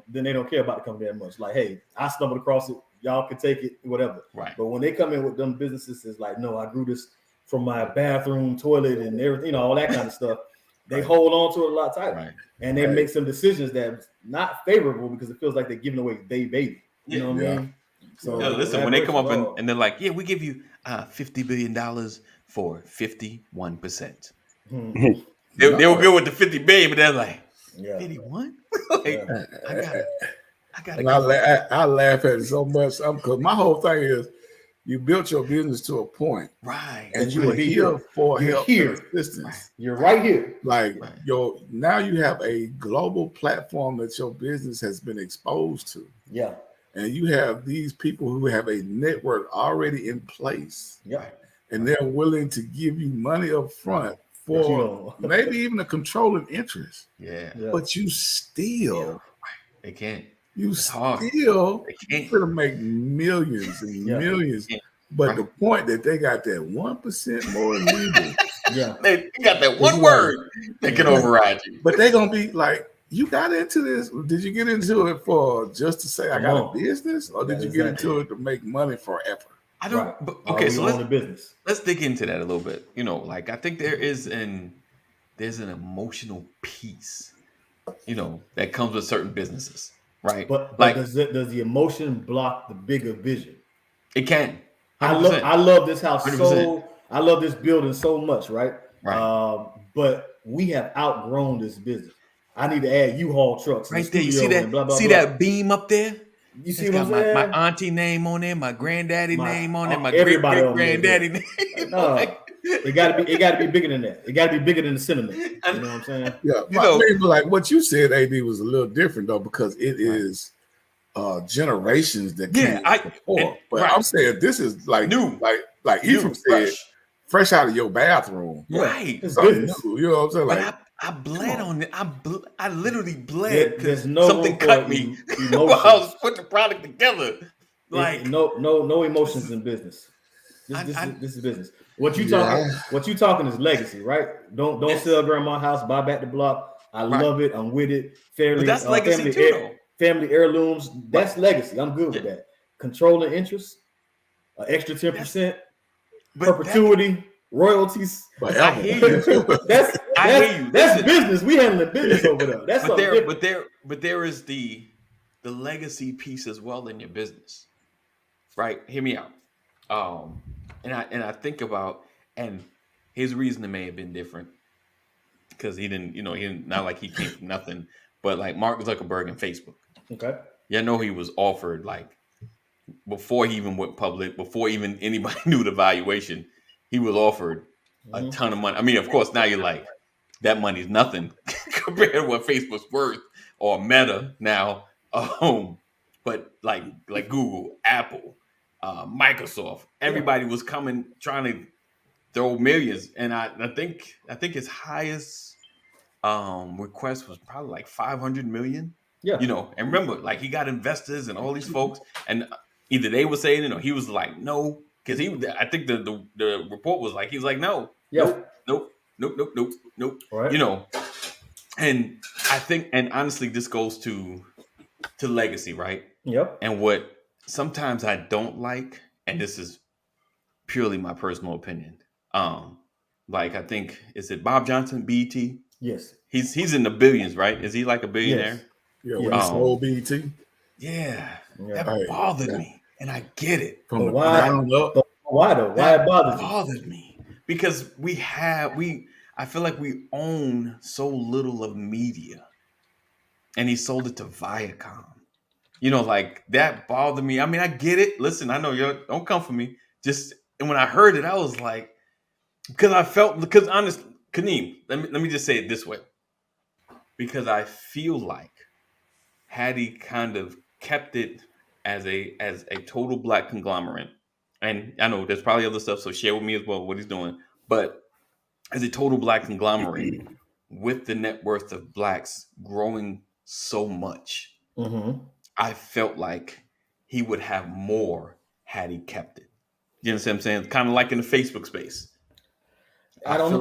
then they don't care about the company that much. Like, hey, I stumbled across it. Y'all can take it, whatever. Right. But when they come in with them businesses, it's like, no, I grew this from my bathroom, toilet, and everything, all that kind of stuff. They hold on to it a lot tighter. Right. And they make some decisions that's not favorable because it feels like they're giving away their baby. You know what I mean? So listen, when they come up and they're like, yeah, we give you $50 billion for 51%. They were good with the 50 billion, but they're like, 51? I got it. I laugh at it so much because my whole thing is you built your business to a point, right? And you are here for help and assistance. You're right here. Now you have a global platform that your business has been exposed to. Yeah. And you have these people who have a network already in place. Yeah. and they're willing to give you money up front for maybe even a controlling interest. Yeah. But you still, they can't. You still gonna make millions and millions. But the point that they got that 1% more legal. They got that one word that can override you. But they're gonna be like, you got into this. Did you get into it for just to say I got a business, or did you get into it to make money forever? I don't. But, okay, so let's dig into that a little bit. You know, like I think there's an emotional piece, you know, that comes with certain businesses. Right, but like, does the emotion block the bigger vision? It can. 100%. I love this house 100%. I love this building so much, right? But we have outgrown this business. I need to add U-Haul trucks. Right there, you see that? Blah, blah, see blah. That beam up there? You see what I'm saying? My auntie name on there, my granddaddy name on there, my great granddaddy name. It gotta be bigger than that. It gotta be bigger than the cinnamon. You know what I'm saying? Yeah, like what you said, AD, was a little different though, because it is generations that came before. But I'm saying this is like new, like Ephraim said, fresh out of your bathroom. Right. New, you know what I'm saying? Like I bled on it. I literally bled because something cut me while I was putting the product together. Like no emotions in business. This is business. What you talking is legacy, right? Don't sell grandma's house, buy back the block. I love it. I'm with it. Fairly, but that's legacy too. Family heirlooms. That's legacy. I'm good with that. Controlling interest, extra 10%, perpetuity, royalties. I hear you. That's business. We handling business over there. That's but there is the legacy piece as well in your business, right? Hear me out. And I think about, and his reasoning may have been different because he didn't not like he came from nothing, but like Mark Zuckerberg and Facebook. Okay. Yeah, I know he was offered like before he even went public, before even anybody knew the valuation, he was offered a ton of money. I mean, of course, now you're like, that money's nothing compared to what Facebook's worth or Meta now. But like Google, Apple, Microsoft, everybody was coming trying to throw millions, and I think his highest request was probably like 500 million. Yeah, you know, and remember, like he got investors and all these folks, and either they were saying it or he was like no, because I think the report was like he was like no, nope. Right. You know, and I think, and honestly, this goes to legacy, right? Yep. And what sometimes I don't like, and this is purely my personal opinion. Like I think, is it Bob Johnson, BET? Yes. He's in the billions, right? Is he like a billionaire? Yes. Yeah, when he sold BET. Yeah. That bothered me, and I get it. Why though? Why it bothered me? Because I feel like we own so little of media, and he sold it to Viacom. You know, like that bothered me. I mean, I get it. Listen, I know don't come for me. And when I heard it, I was like, because honest, Kaneem, let me just say it this way. Because I feel like had he kind of kept it as a total black conglomerate, and I know there's probably other stuff, so share with me as well what he's doing, but as a total black conglomerate with the net worth of blacks growing so much, I felt like he would have more had he kept it. You understand what I'm saying? Kind of like in the Facebook space. I don't,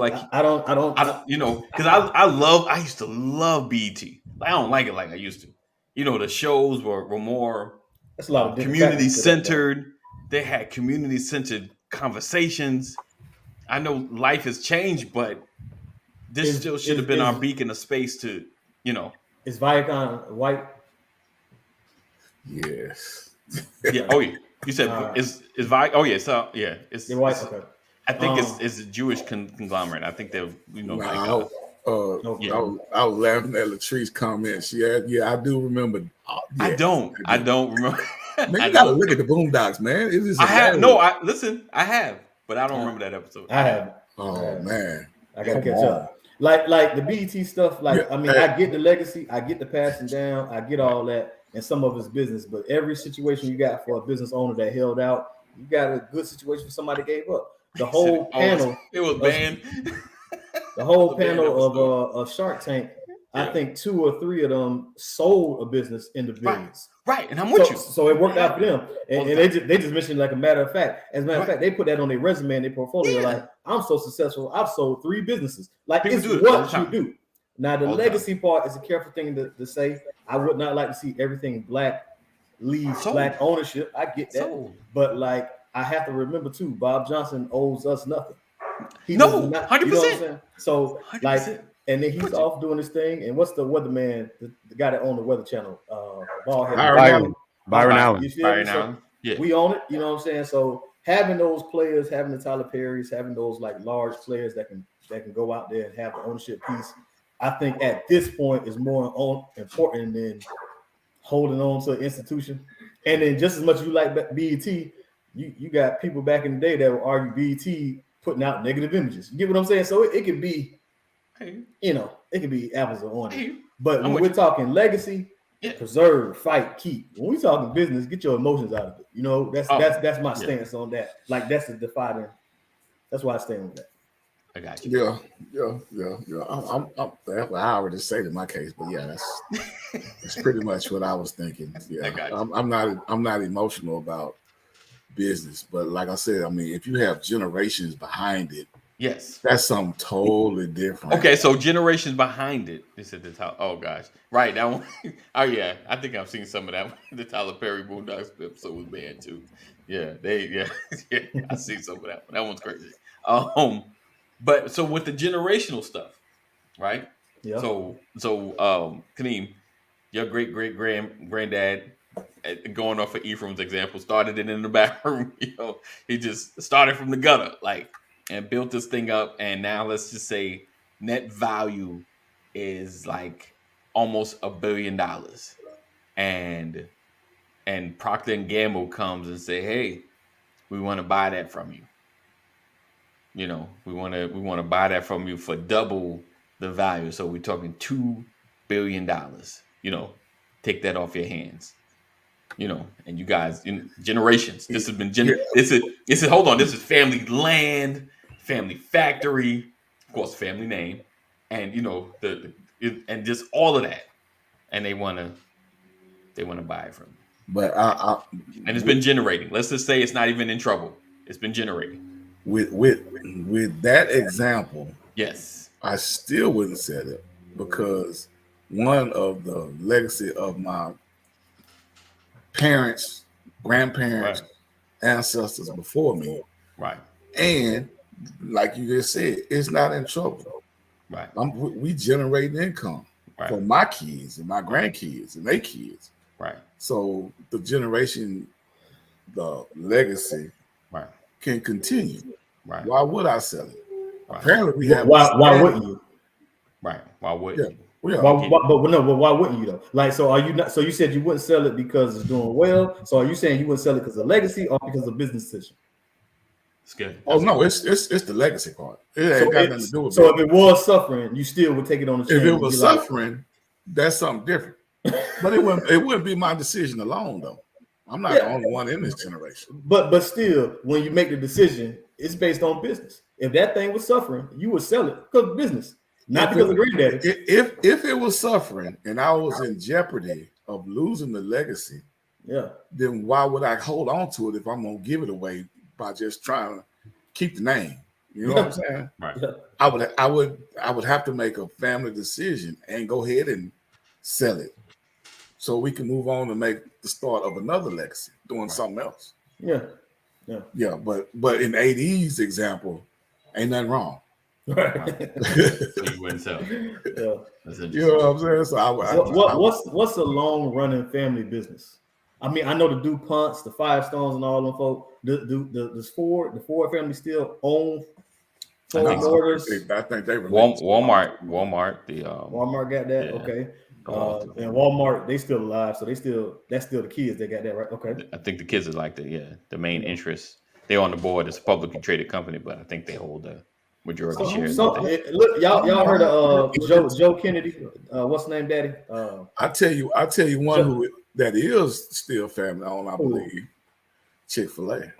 you know, because I used to love BET. I don't like it like I used to. You know, the shows were more community centered. They had community centered conversations. I know life has changed, but this still should have been our beacon of space to, you know. Is Viacom white? Yes. Yeah. Oh yeah. You said is Viacom? Oh yeah. So yeah. It's white. Okay. I think it's a Jewish conglomerate. I think they're, you know, I was laughing at Latrice's comment. She had, I do remember. I don't remember. Man, you gotta look at the Boondocks, man. I have, but I don't remember that episode. I have. Oh man, I gotta catch up. Like the BET stuff. Like I mean, I get the legacy, I get the passing down, I get all that, and some of it's business. But every situation you got for a business owner that held out, you got a good situation for somebody that gave up. the whole panel. It was banned. The whole panel of Shark Tank. I think 2 or 3 of them sold a business in the billions. Right, and I'm with you. So it worked out for them, and they just mentioned like a matter of fact. As a matter of fact, they put that on their resume and their portfolio. Like, I'm so successful, I've sold 3 businesses. Like, it's what you do. Now, the legacy part is a careful thing to say. I would not like to see everything black leave black ownership. I get that, but like, I have to remember too, Bob Johnson owes us nothing. He 100%. You know what I'm saying? So 100%. Like. And then he's off doing his thing. And what's the weatherman, the guy that owned the Weather Channel? Byron Allen. Yeah. We own it. You know what I'm saying? So having those players, having the Tyler Perrys, having those like large players that can go out there and have the ownership piece, I think at this point is more important than holding on to an institution. And then just as much as you like BET, you got people back in the day that would argue BET putting out negative images. You get what I'm saying? So it could be. You know, it can be apples or oranges. But when we're talking legacy, preserve, fight, keep. When we talking business, get your emotions out of it. You know, that's my stance on that. Like, that's the defining. That's why I stand with that. I got you. Yeah. I already said in my case, but yeah, that's pretty much what I was thinking. Yeah, I'm not emotional about business, but like I said, I mean, if you have generations behind it. Yes, that's something totally different. Okay, so generations behind it. This is the top. Oh gosh, right, that one. Oh yeah, I think I've seen some of that. The Tyler Perry Boondocks episode was banned too. Yeah, I see some of that one. That one's crazy. But so with the generational stuff, right? Yeah. So Kaneem, your granddad, going off of Ephraim's example, started it in the back room. You know, he just started from the gutter, like. And built this thing up, and now let's just say net value is like almost $1 billion, and Procter and Gamble comes and say, "Hey, we want to buy that from you. You know, we want to buy that from you for double the value. So we're talking $2 billion. You know, take that off your hands. You know, and you guys, generations. This has been this is hold on. This is family land." Family factory, of course, family name, and you know and just all of that, and they want to buy it from you. But and it's been generating. Let's just say it's not even in trouble. It's been generating. With that example, yes, I still wouldn't sell it because one of the legacy of my parents, grandparents, ancestors before me, right, and like you just said, it's not in trouble. Right. We generate income for my kids and my grandkids and their kids. Right. So the generation, the legacy, can continue. Right. Why would I sell it? Right. Apparently, we have. Why wouldn't you? Right. Why wouldn't you? Yeah. But why wouldn't you though? Like, so are you not? So you said you wouldn't sell it because it's doing well. So are you saying you wouldn't sell it because of legacy or because of business decision? It's good. Oh no, it's the legacy part. It ain't got nothing to do with it. So if it was suffering, you still would take it on the chin. If it was suffering, that's something different. But it wouldn't be my decision alone though. I'm not the only one in this generation. But still, when you make the decision, it's based on business. If that thing was suffering, you would sell it because of business, not because of granddaddy. If it was suffering and I was in jeopardy of losing the legacy, then why would I hold on to it if I'm gonna give it away by just trying to keep the name? You know what I'm saying? Right. I would have to make a family decision and go ahead and sell it so we can move on and make the start of another legacy doing something else. Yeah. But in AD's example, ain't nothing wrong. Right. So you wouldn't sell. You know what I'm saying? So what's a long running family business? I mean, I know the DuPonts, the Firestones, and all them folk. The Ford family still own Ford Motors. I think they Walmart. Walmart got that. Yeah. Okay. And Walmart, they still alive, so that's still the kids. They got that, right? Okay. I think the kids are like the main interest. They're on the board. It's a publicly traded company, but I think they hold the majority shares. Look, y'all heard of Joe Kennedy? What's the name, Daddy? I tell you one that is still family owned, I believe. Chick-fil-A.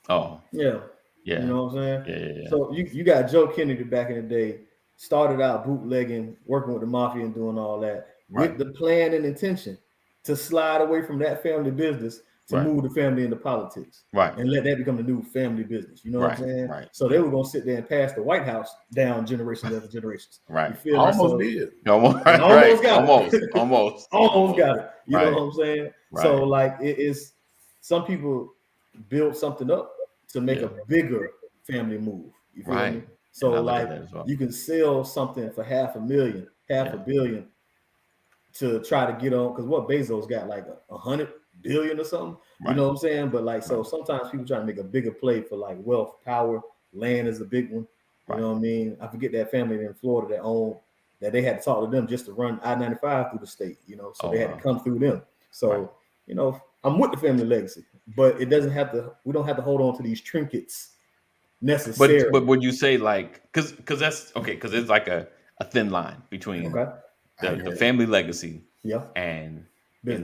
Oh yeah. Yeah. You know what I'm saying? Yeah. So you got Joe Kennedy back in the day, started out bootlegging, working with the mafia and doing all that with the plan and intention to slide away from that family business to move the family into politics. And let that become the new family business. You know what I'm saying? So they were gonna sit there and pass the White House down generations after generations. You feel almost did. Almost got it. Almost got it. You know what I'm saying? So like it is, some people build something up to make a bigger family move. You feel me? So like you can sell something for $500,000, $500 million to try to get on, because what Bezos got like 100 billion or something. You know what I'm saying? But like, so sometimes people try to make a bigger play for like wealth, power. Land is a big one. You know what I mean? I forget that family in Florida that they had to talk to them just to run I-95 through the state, you know, so they had to come through them. So, you know, I'm with the family legacy, but it doesn't have to, we don't have to hold on to these trinkets necessarily. But would you say like, because that's okay, because it's like a thin line between the family legacy and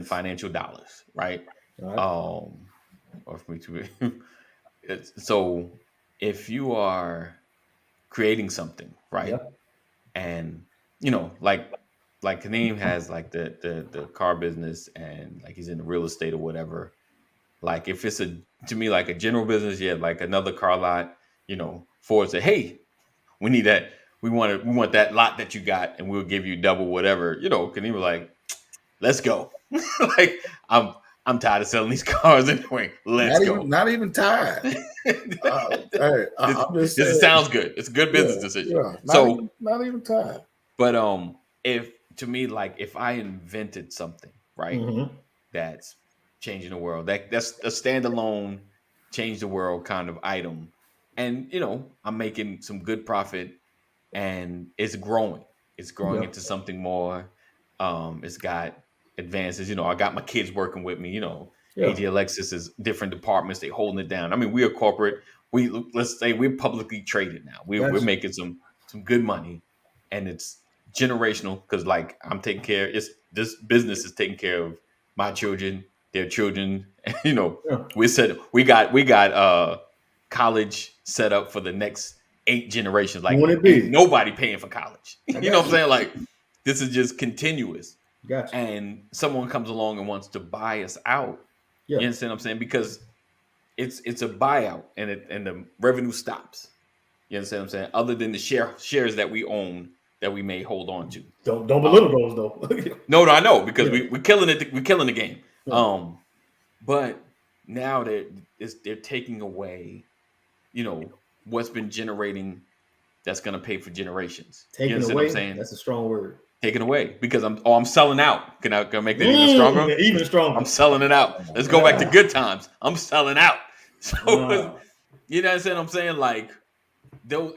financial dollars, right? Or for me to so if you are creating something, right? And you know, like Kaneem has like the car business and like he's in the real estate or whatever. Like if it's to me like a general business, like another car lot, you know, Ford say, hey, we need that. We want that lot that you got, and we'll give you double whatever. You know, Kaneem was like, let's go. Like I'm tired of selling these cars anyway. Let's go. Not even tired. This sounds good. It's a good business decision. Yeah. Not even tired. But if to me, like if I invented something, right, that's changing the world, that's a standalone, change the world kind of item, and you know I'm making some good profit, and it's growing. It's growing into something more. It's got advances. You know, I got my kids working with me. You know, AG Alexis is different departments. They holding it down. I mean, we are corporate. Let's say we're publicly traded now. We're making some good money, and it's generational because like I'm taking care. This business is taking care of my children, their children. You know, we got college set up for the next 8 generations. Like ain't nobody paying for college. You know what I'm saying? Like this is just continuous. Gotcha. And someone comes along and wants to buy us out. You understand what I'm saying? Because it's a buyout and the revenue stops. You understand what I'm saying? Other than the shares that we own that we may hold on to. Don't belittle those though. No, I know because we're killing it. We're killing the game. But now they're taking away, you know, what's been generating that's going to pay for generations. Taking you away. What I'm saying? That's a strong word. Taken away because I'm selling out. Can I make that even stronger? Even stronger. I'm selling it out. Let's go back to good times. I'm selling out. So you know what I'm saying? Like, though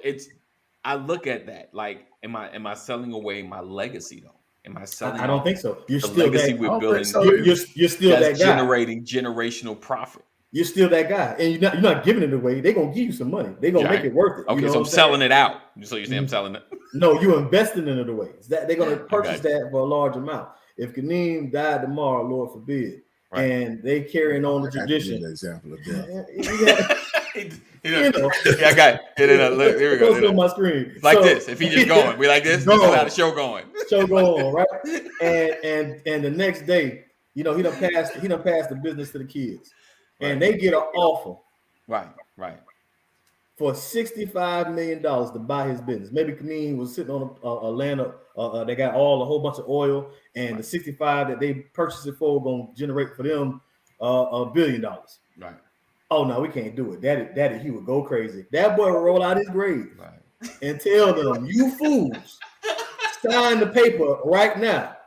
I look at that. Like, am I selling away my legacy though? Am I selling? I don't think so. You're the still legacy that, we're building. So. You're still that guy. Generating generational profit. You're still that guy, and you're not giving it away. They're gonna give you some money. They're gonna make it worth it. Okay, you know so I'm selling it out. So you're saying I'm selling it? No, you're investing in it away. They're gonna purchase that for a large amount. If Kaneem died tomorrow, Lord forbid, and they carrying on the tradition. Example of that. I got it. Here we go. On my screen. Like this. If he just going, we like this. This is how the show going. Show going, right? And the next day, you know, he done passed the business to the kids. And they get an offer, right, for $65 million to buy his business. Maybe Kaneem was sitting on a land they got a whole bunch of oil, and the 65 that they purchased it for going to generate for them $1 billion. Right. Oh no, we can't do it. Daddy, he would go crazy. That boy would roll out his grave and tell them, "You fools, sign the paper right now."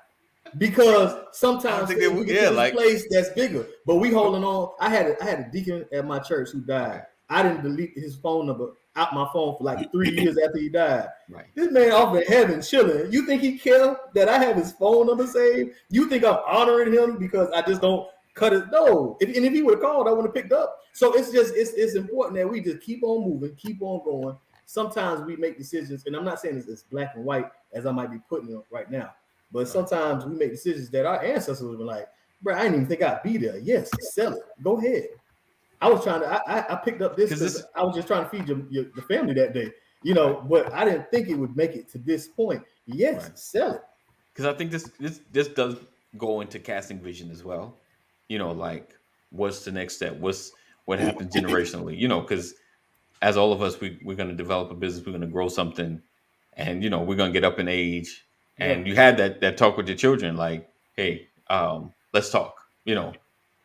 Because sometimes we get to this place that's bigger, but we holding on. I had a deacon at my church who died. I didn't delete his phone number out my phone for like 3 years after he died. Right. This man off in heaven chilling. You think he care that I have his phone number saved? You think I'm honoring him because I just don't cut it? No. If he would have called, I would have picked up. So it's important that we just keep on moving, keep on going. Sometimes we make decisions, and I'm not saying it's black and white as I might be putting it right now. But sometimes we make decisions that our ancestors would be like, bro, I didn't even think I'd be there. Yes, sell it. Go ahead. I was trying to. I picked up this because I was just trying to feed the family that day. You know, but I didn't think it would make it to this point. Yes, sell it. Because I think this does go into casting vision as well. You know, like what's the next step? What happens generationally? You know, because as all of us, we're going to develop a business, we're going to grow something, and you know, we're going to get up in age. And you had that talk with your children, like, hey, let's talk. You know,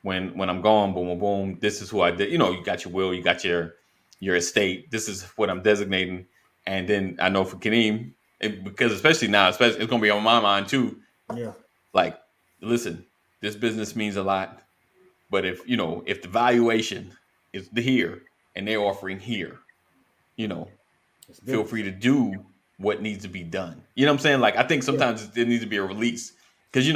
when I'm gone, boom, boom, boom. This is who I did. You know, you got your will, you got your estate. This is what I'm designating. And then I know for Kaneem, because especially now, it's going to be on my mind too. Yeah. Like, listen, this business means a lot, but if the valuation is here and they're offering here, you know, feel free to do what needs to be done. You know what I'm saying? Like, I think sometimes there needs to be a release because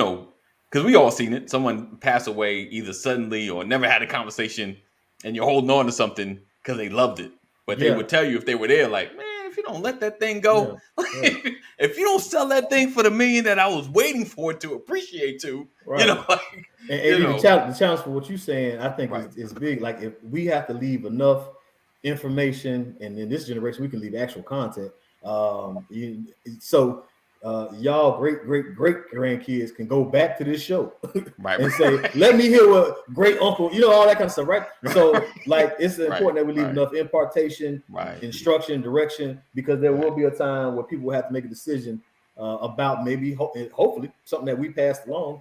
we all seen it. Someone pass away either suddenly or never had a conversation, and you're holding on to something because they loved it, but they would tell you if they were there, like, man, if you don't let that thing go, if you don't sell that thing for the $1 million that I was waiting for it to appreciate to, you know, like, the challenge for what you're saying, I think is big. Like, if we have to leave enough information, and in this generation, we can leave actual content. Y'all great grandkids can go back to this show and say, let me hear what great uncle, all that kind of stuff, right? So like, it's important that we leave enough impartation, instruction, direction, because there will be a time where people will have to make a decision about maybe, hopefully, something that we passed along,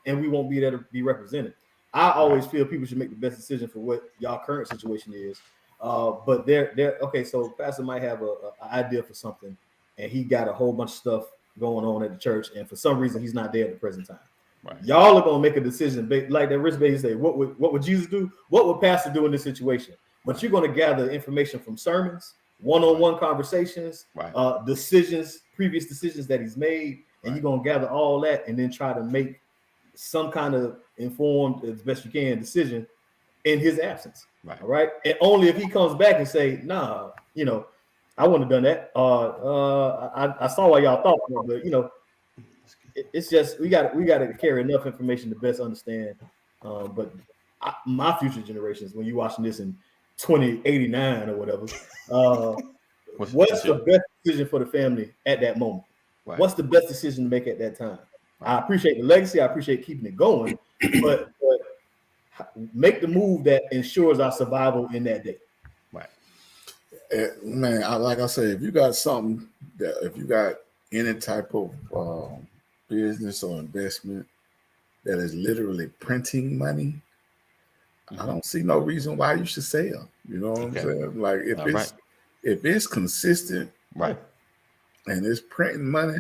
and we won't be there to be represented. I always feel people should make the best decision for what y'all current situation is. But they're okay. So Pastor might have an idea for something, and he got a whole bunch of stuff going on at the church, and for some reason he's not there at the present time. Y'all are gonna make a decision, like that rich baby say. What would Jesus do? What would Pastor do in this situation? But you're gonna gather information from sermons, one-on-one conversations, previous decisions that he's made, and you're gonna gather all that, and then try to make some kind of informed, as best you can, decision in his absence. All right. And only if he comes back and say, nah, I wouldn't have done that. I saw what y'all thought, but it's just we got to carry enough information to best understand. But my future generations, when you're watching this in 2089 or whatever, what's the best decision for the family at that moment? What's the best decision to make at that time? I appreciate the legacy. I appreciate keeping it going, but make the move that ensures our survival in that day. Man, like I say, if you got something if you got any type of business or investment that is literally printing money, I don't see no reason why you should sell. You know what I'm saying? Like, if it's consistent, and it's printing money,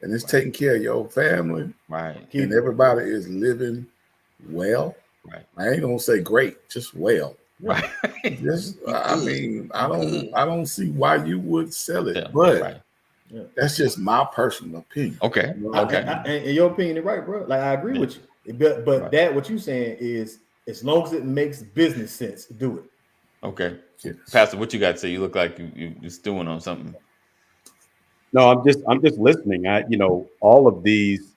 and it's taking care of your family, and everybody is living well. I ain't gonna say great, just well. Just, I mean, I don't see why you would sell it, but that's just my personal opinion. And your opinion is right, bro. Like, I agree with you, but that what you saying is, as long as it makes business sense, do it. Pastor, what you got to say? You look like you're stewing on something. No, I'm just listening. All of these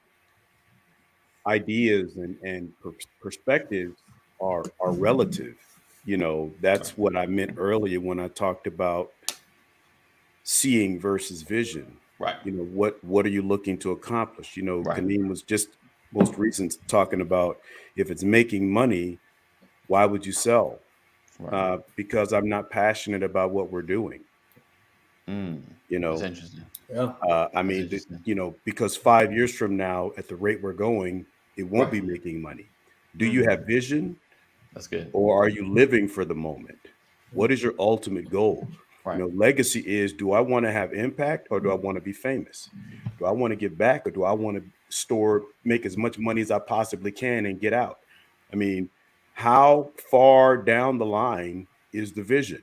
ideas and perspectives are relative. That's what I meant earlier when I talked about seeing versus vision. What are you looking to accomplish? Kaneem was just most recent talking about, if it's making money, why would you sell? Because I'm not passionate about what we're doing. That's interesting. I mean, because 5 years from now, at the rate we're going, it won't be making money. Do you have vision? That's good. Or are you living for the moment? What is your ultimate goal? Legacy is, do I want to have impact, or do I want to be famous? Do I want to give back, or do I want to make as much money as I possibly can and get out? I mean, how far down the line is the vision?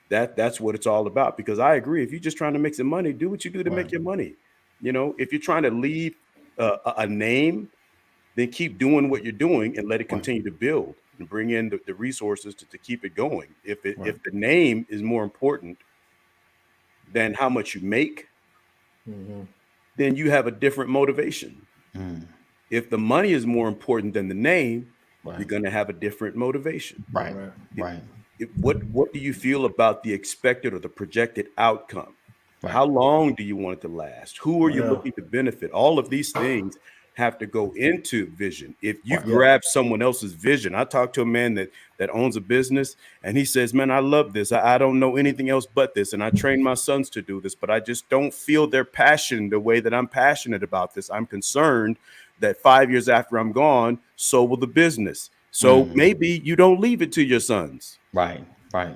That's what it's all about. Because I agree, if you're just trying to make some money, do what you do to make your money. If you're trying to leave a name, then keep doing what you're doing and let it continue to build and bring in the resources to keep it going. If the name is more important than how much you make, then you have a different motivation. If the money is more important than the name, Right. You're going to have a different motivation. Right. Right. What do you feel about the expected or the projected outcome? Right. How long do you want it to last? Who are you Yeah. looking to benefit? All of these things have to go into vision. If you Right. grab someone else's vision, I talked to a man that owns a business, and he says, man, I love this. I don't know anything else but this. And I train my sons to do this, but I just don't feel their passion the way that I'm passionate about this. I'm concerned that 5 years after I'm gone, so will the business. So maybe you don't leave it to your sons. Right. Right.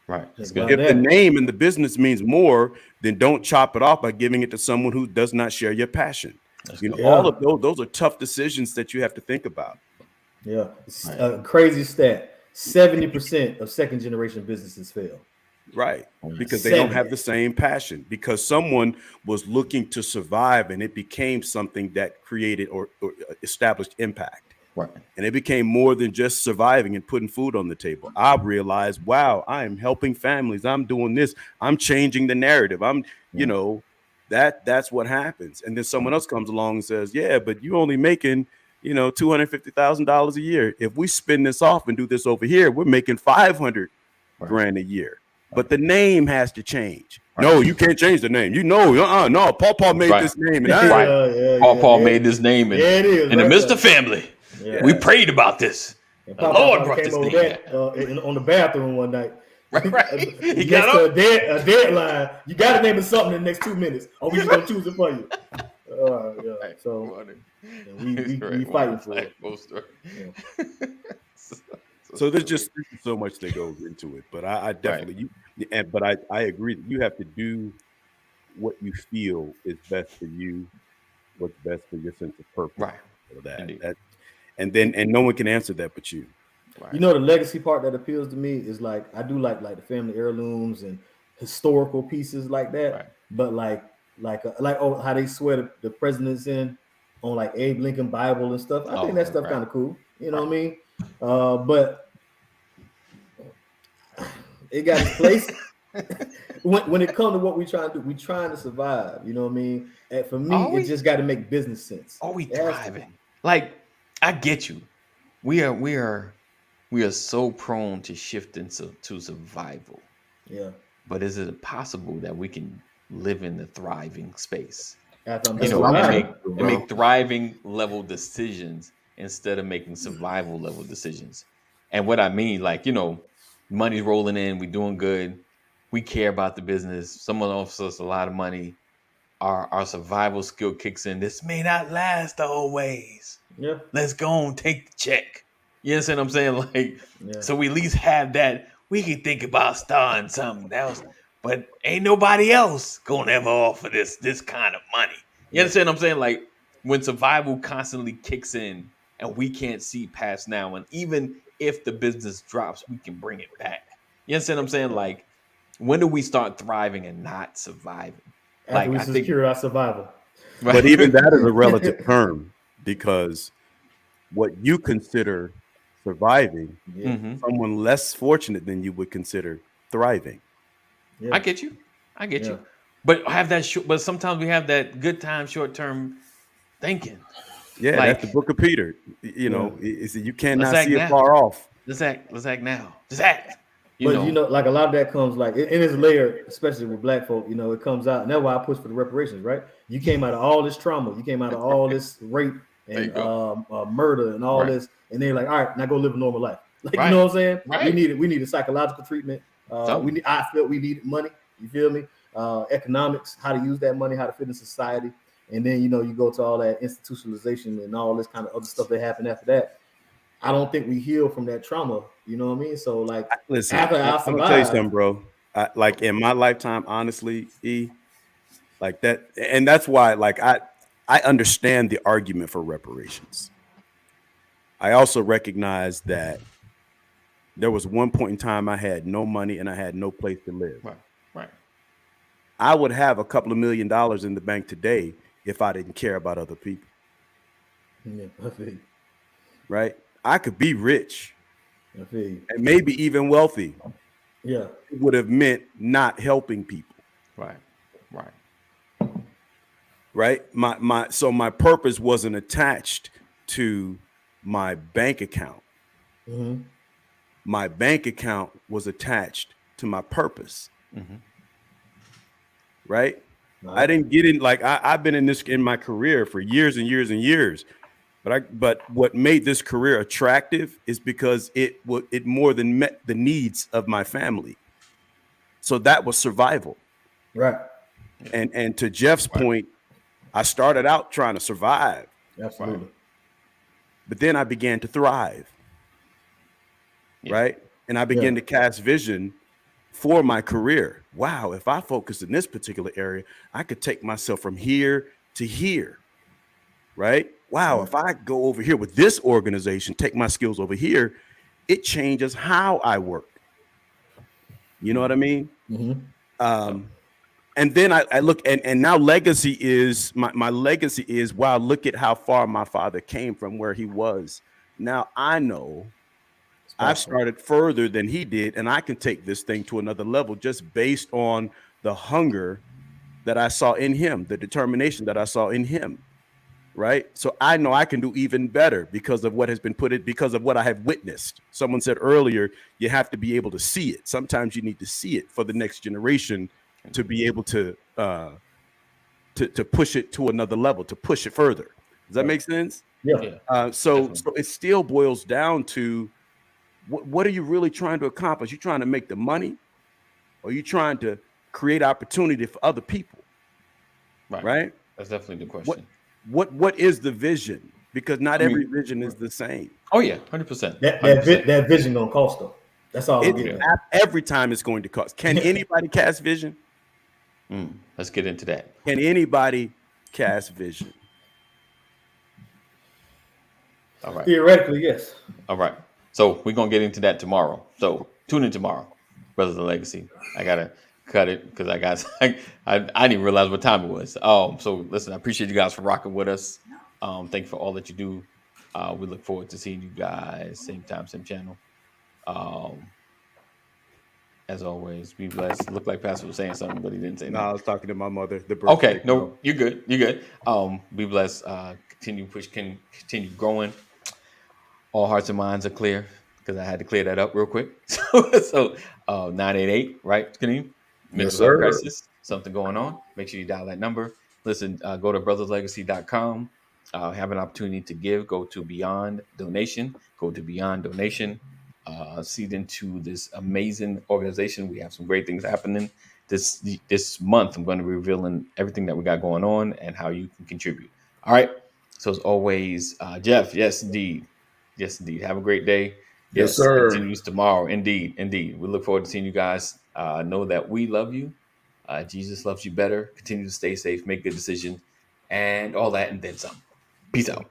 Right. That's Well, good. If the name and the business means more, then don't chop it off by giving it to someone who does not share your passion. That's You know, good. all of those are tough decisions that you have to think about. Yeah. Right. A crazy stat. 70% of second generation businesses fail. Right. Because they don't 70. have the same passion, because someone was looking to survive and it became something that created or established impact. Right. And it became more than just surviving and putting food on the table. I realized, wow, I am helping families. I'm doing this. I'm changing the narrative. You know, that's what happens. And then someone else comes along and says, yeah, but you're only making, you know, $250,000 a year. If we spin this off and do this over here, we're making 500 grand a year. But the name has to change. Right. No, you can't change the name. You know, no, Paul made this name. And Paul made this name in the midst of family. Yeah. We prayed about this. And the Lord brought this name on the bathroom one night. Right. He got up. A deadline. You got to name it something in the next 2 minutes, or we just gonna choose it for you. Yeah. So we fighting for it. So there's just so much that goes into it, but I definitely I agree that you have to do what you feel is best for you, what's best for your sense of purpose. Right. For that. And no one can answer that but you. Right. You know, the legacy part that appeals to me is like I do like the family heirlooms and historical pieces like that. Right. But like how they swear the presidents in on like Abe Lincoln Bible and stuff. I think that stuff kind of cool. You know what I mean? But it got its place. when it comes to what we trying to do, we trying to survive. You know what I mean? And for me, it just got to make business sense. Are we thriving? Like, I get you. We are so prone to shift to survival. Yeah. But is it possible that we can live in the thriving space? And make thriving level decisions instead of making survival level decisions. And what I mean, like, you know, money's rolling in, we doing good, we care about the business, someone offers us a lot of money, our survival skill kicks in. This may not last always. Yeah. Let's go and take the check. You understand what I'm saying? Like, so we at least have that. We can think about starting something else, but ain't nobody else gonna ever offer this kind of money. You understand what I'm saying? Like, when survival constantly kicks in and we can't see past now, and even if the business drops, we can bring it back. You understand what I'm saying? Like, when do we start thriving and not surviving? After we secure our survival. Right? But even that is a relative term, because what you consider surviving, someone less fortunate than you would consider thriving. Yeah. I get you. But but sometimes we have that good time, short term thinking. Yeah, like, that's the book of Peter. You know, you cannot see it far off. Let's act now. Just act. You know, like a lot of that comes like in its layer, especially with Black folk. You know, it comes out, and that's why I push for the reparations. Right? You came out of all this trauma. You came out of all this rape and murder and all this, and they're like, all right, now go live a normal life. Like, you know what I'm saying? Right. We need a psychological treatment. I felt we needed money. You feel me? Economics, how to use that money, how to fit in society. And then, you know, you go to all that institutionalization and all this kind of other stuff that happened after that. I don't think we heal from that trauma. You know what I mean? So, like, listen, I'm gonna tell you something, bro. Like, in my lifetime, honestly, like that, and that's why, like, I understand the argument for reparations. I also recognize that there was one point in time I had no money and I had no place to live. Right. I would have a couple of $1 million in the bank today if I didn't care about other people. Yeah, I feel you. Right? I could be rich. I feel you. And maybe even wealthy. Yeah. It would have meant not helping people. Right? My purpose wasn't attached to my bank account. Mm-hmm. My bank account was attached to my purpose. Mm-hmm. Right? I didn't get in, like I've been in this in my career for years and years and years. But what made this career attractive is because it more than met the needs of my family. So that was survival. Right. And to Jeff's point, I started out trying to survive. Absolutely. But then I began to thrive. Right? And I began to cast vision for my career. Wow, if I focus in this particular area, I could take myself from here to here. Right? Wow, if I go over here with this organization, take my skills over here, it changes how I work. You know what I mean? Mm-hmm. And then I look, and now legacy is, my legacy is, wow, look at how far my father came from where he was. Now I know I've started further than he did, and I can take this thing to another level just based on the hunger that I saw in him, the determination that I saw in him. Right. So I know I can do even better because of what has been put in, because of what I have witnessed. Someone said earlier, you have to be able to see it. Sometimes you need to see it for the next generation to be able to push it to another level, to push it further. Does that make sense? Yeah. So it still boils down to what are you really trying to accomplish? You trying to make the money, or you trying to create opportunity for other people? Right. That's definitely the question. What is the vision? Because not every vision is the same. Oh yeah, 100%. That vision gonna cost them. That's all. Every time it's going to cost. Can anybody cast vision? Let's get into that. Can anybody cast vision? All right. Theoretically, yes. All right. So we're gonna get into that tomorrow. So tune in tomorrow, Brothers of Legacy. I gotta cut it because I didn't even realize what time it was. So listen, I appreciate you guys for rocking with us. Thank you for all that you do. We look forward to seeing you guys same time, same channel. As always, be blessed. Looked like Pastor was saying something, but he didn't say. No, I was talking to my mother. Okay, no, you're good. You're good. Be blessed. Continue growing. All hearts and minds are clear, because I had to clear that up real quick. So 988, right, Kaneem? Mental health crisis, something going on. Make sure you dial that number. Listen, go to brotherslegacy.com. Have an opportunity to give. Go to Beyond Donation. Seed into this amazing organization. We have some great things happening this month. I'm going to be revealing everything that we got going on and how you can contribute. All right. So as always, Jeff, yes, indeed. Have a great day. Yes, sir. Continues tomorrow. Indeed. We look forward to seeing you guys. Know that we love you. Jesus loves you better. Continue to stay safe, make good decisions, and all that, and then some. Peace out.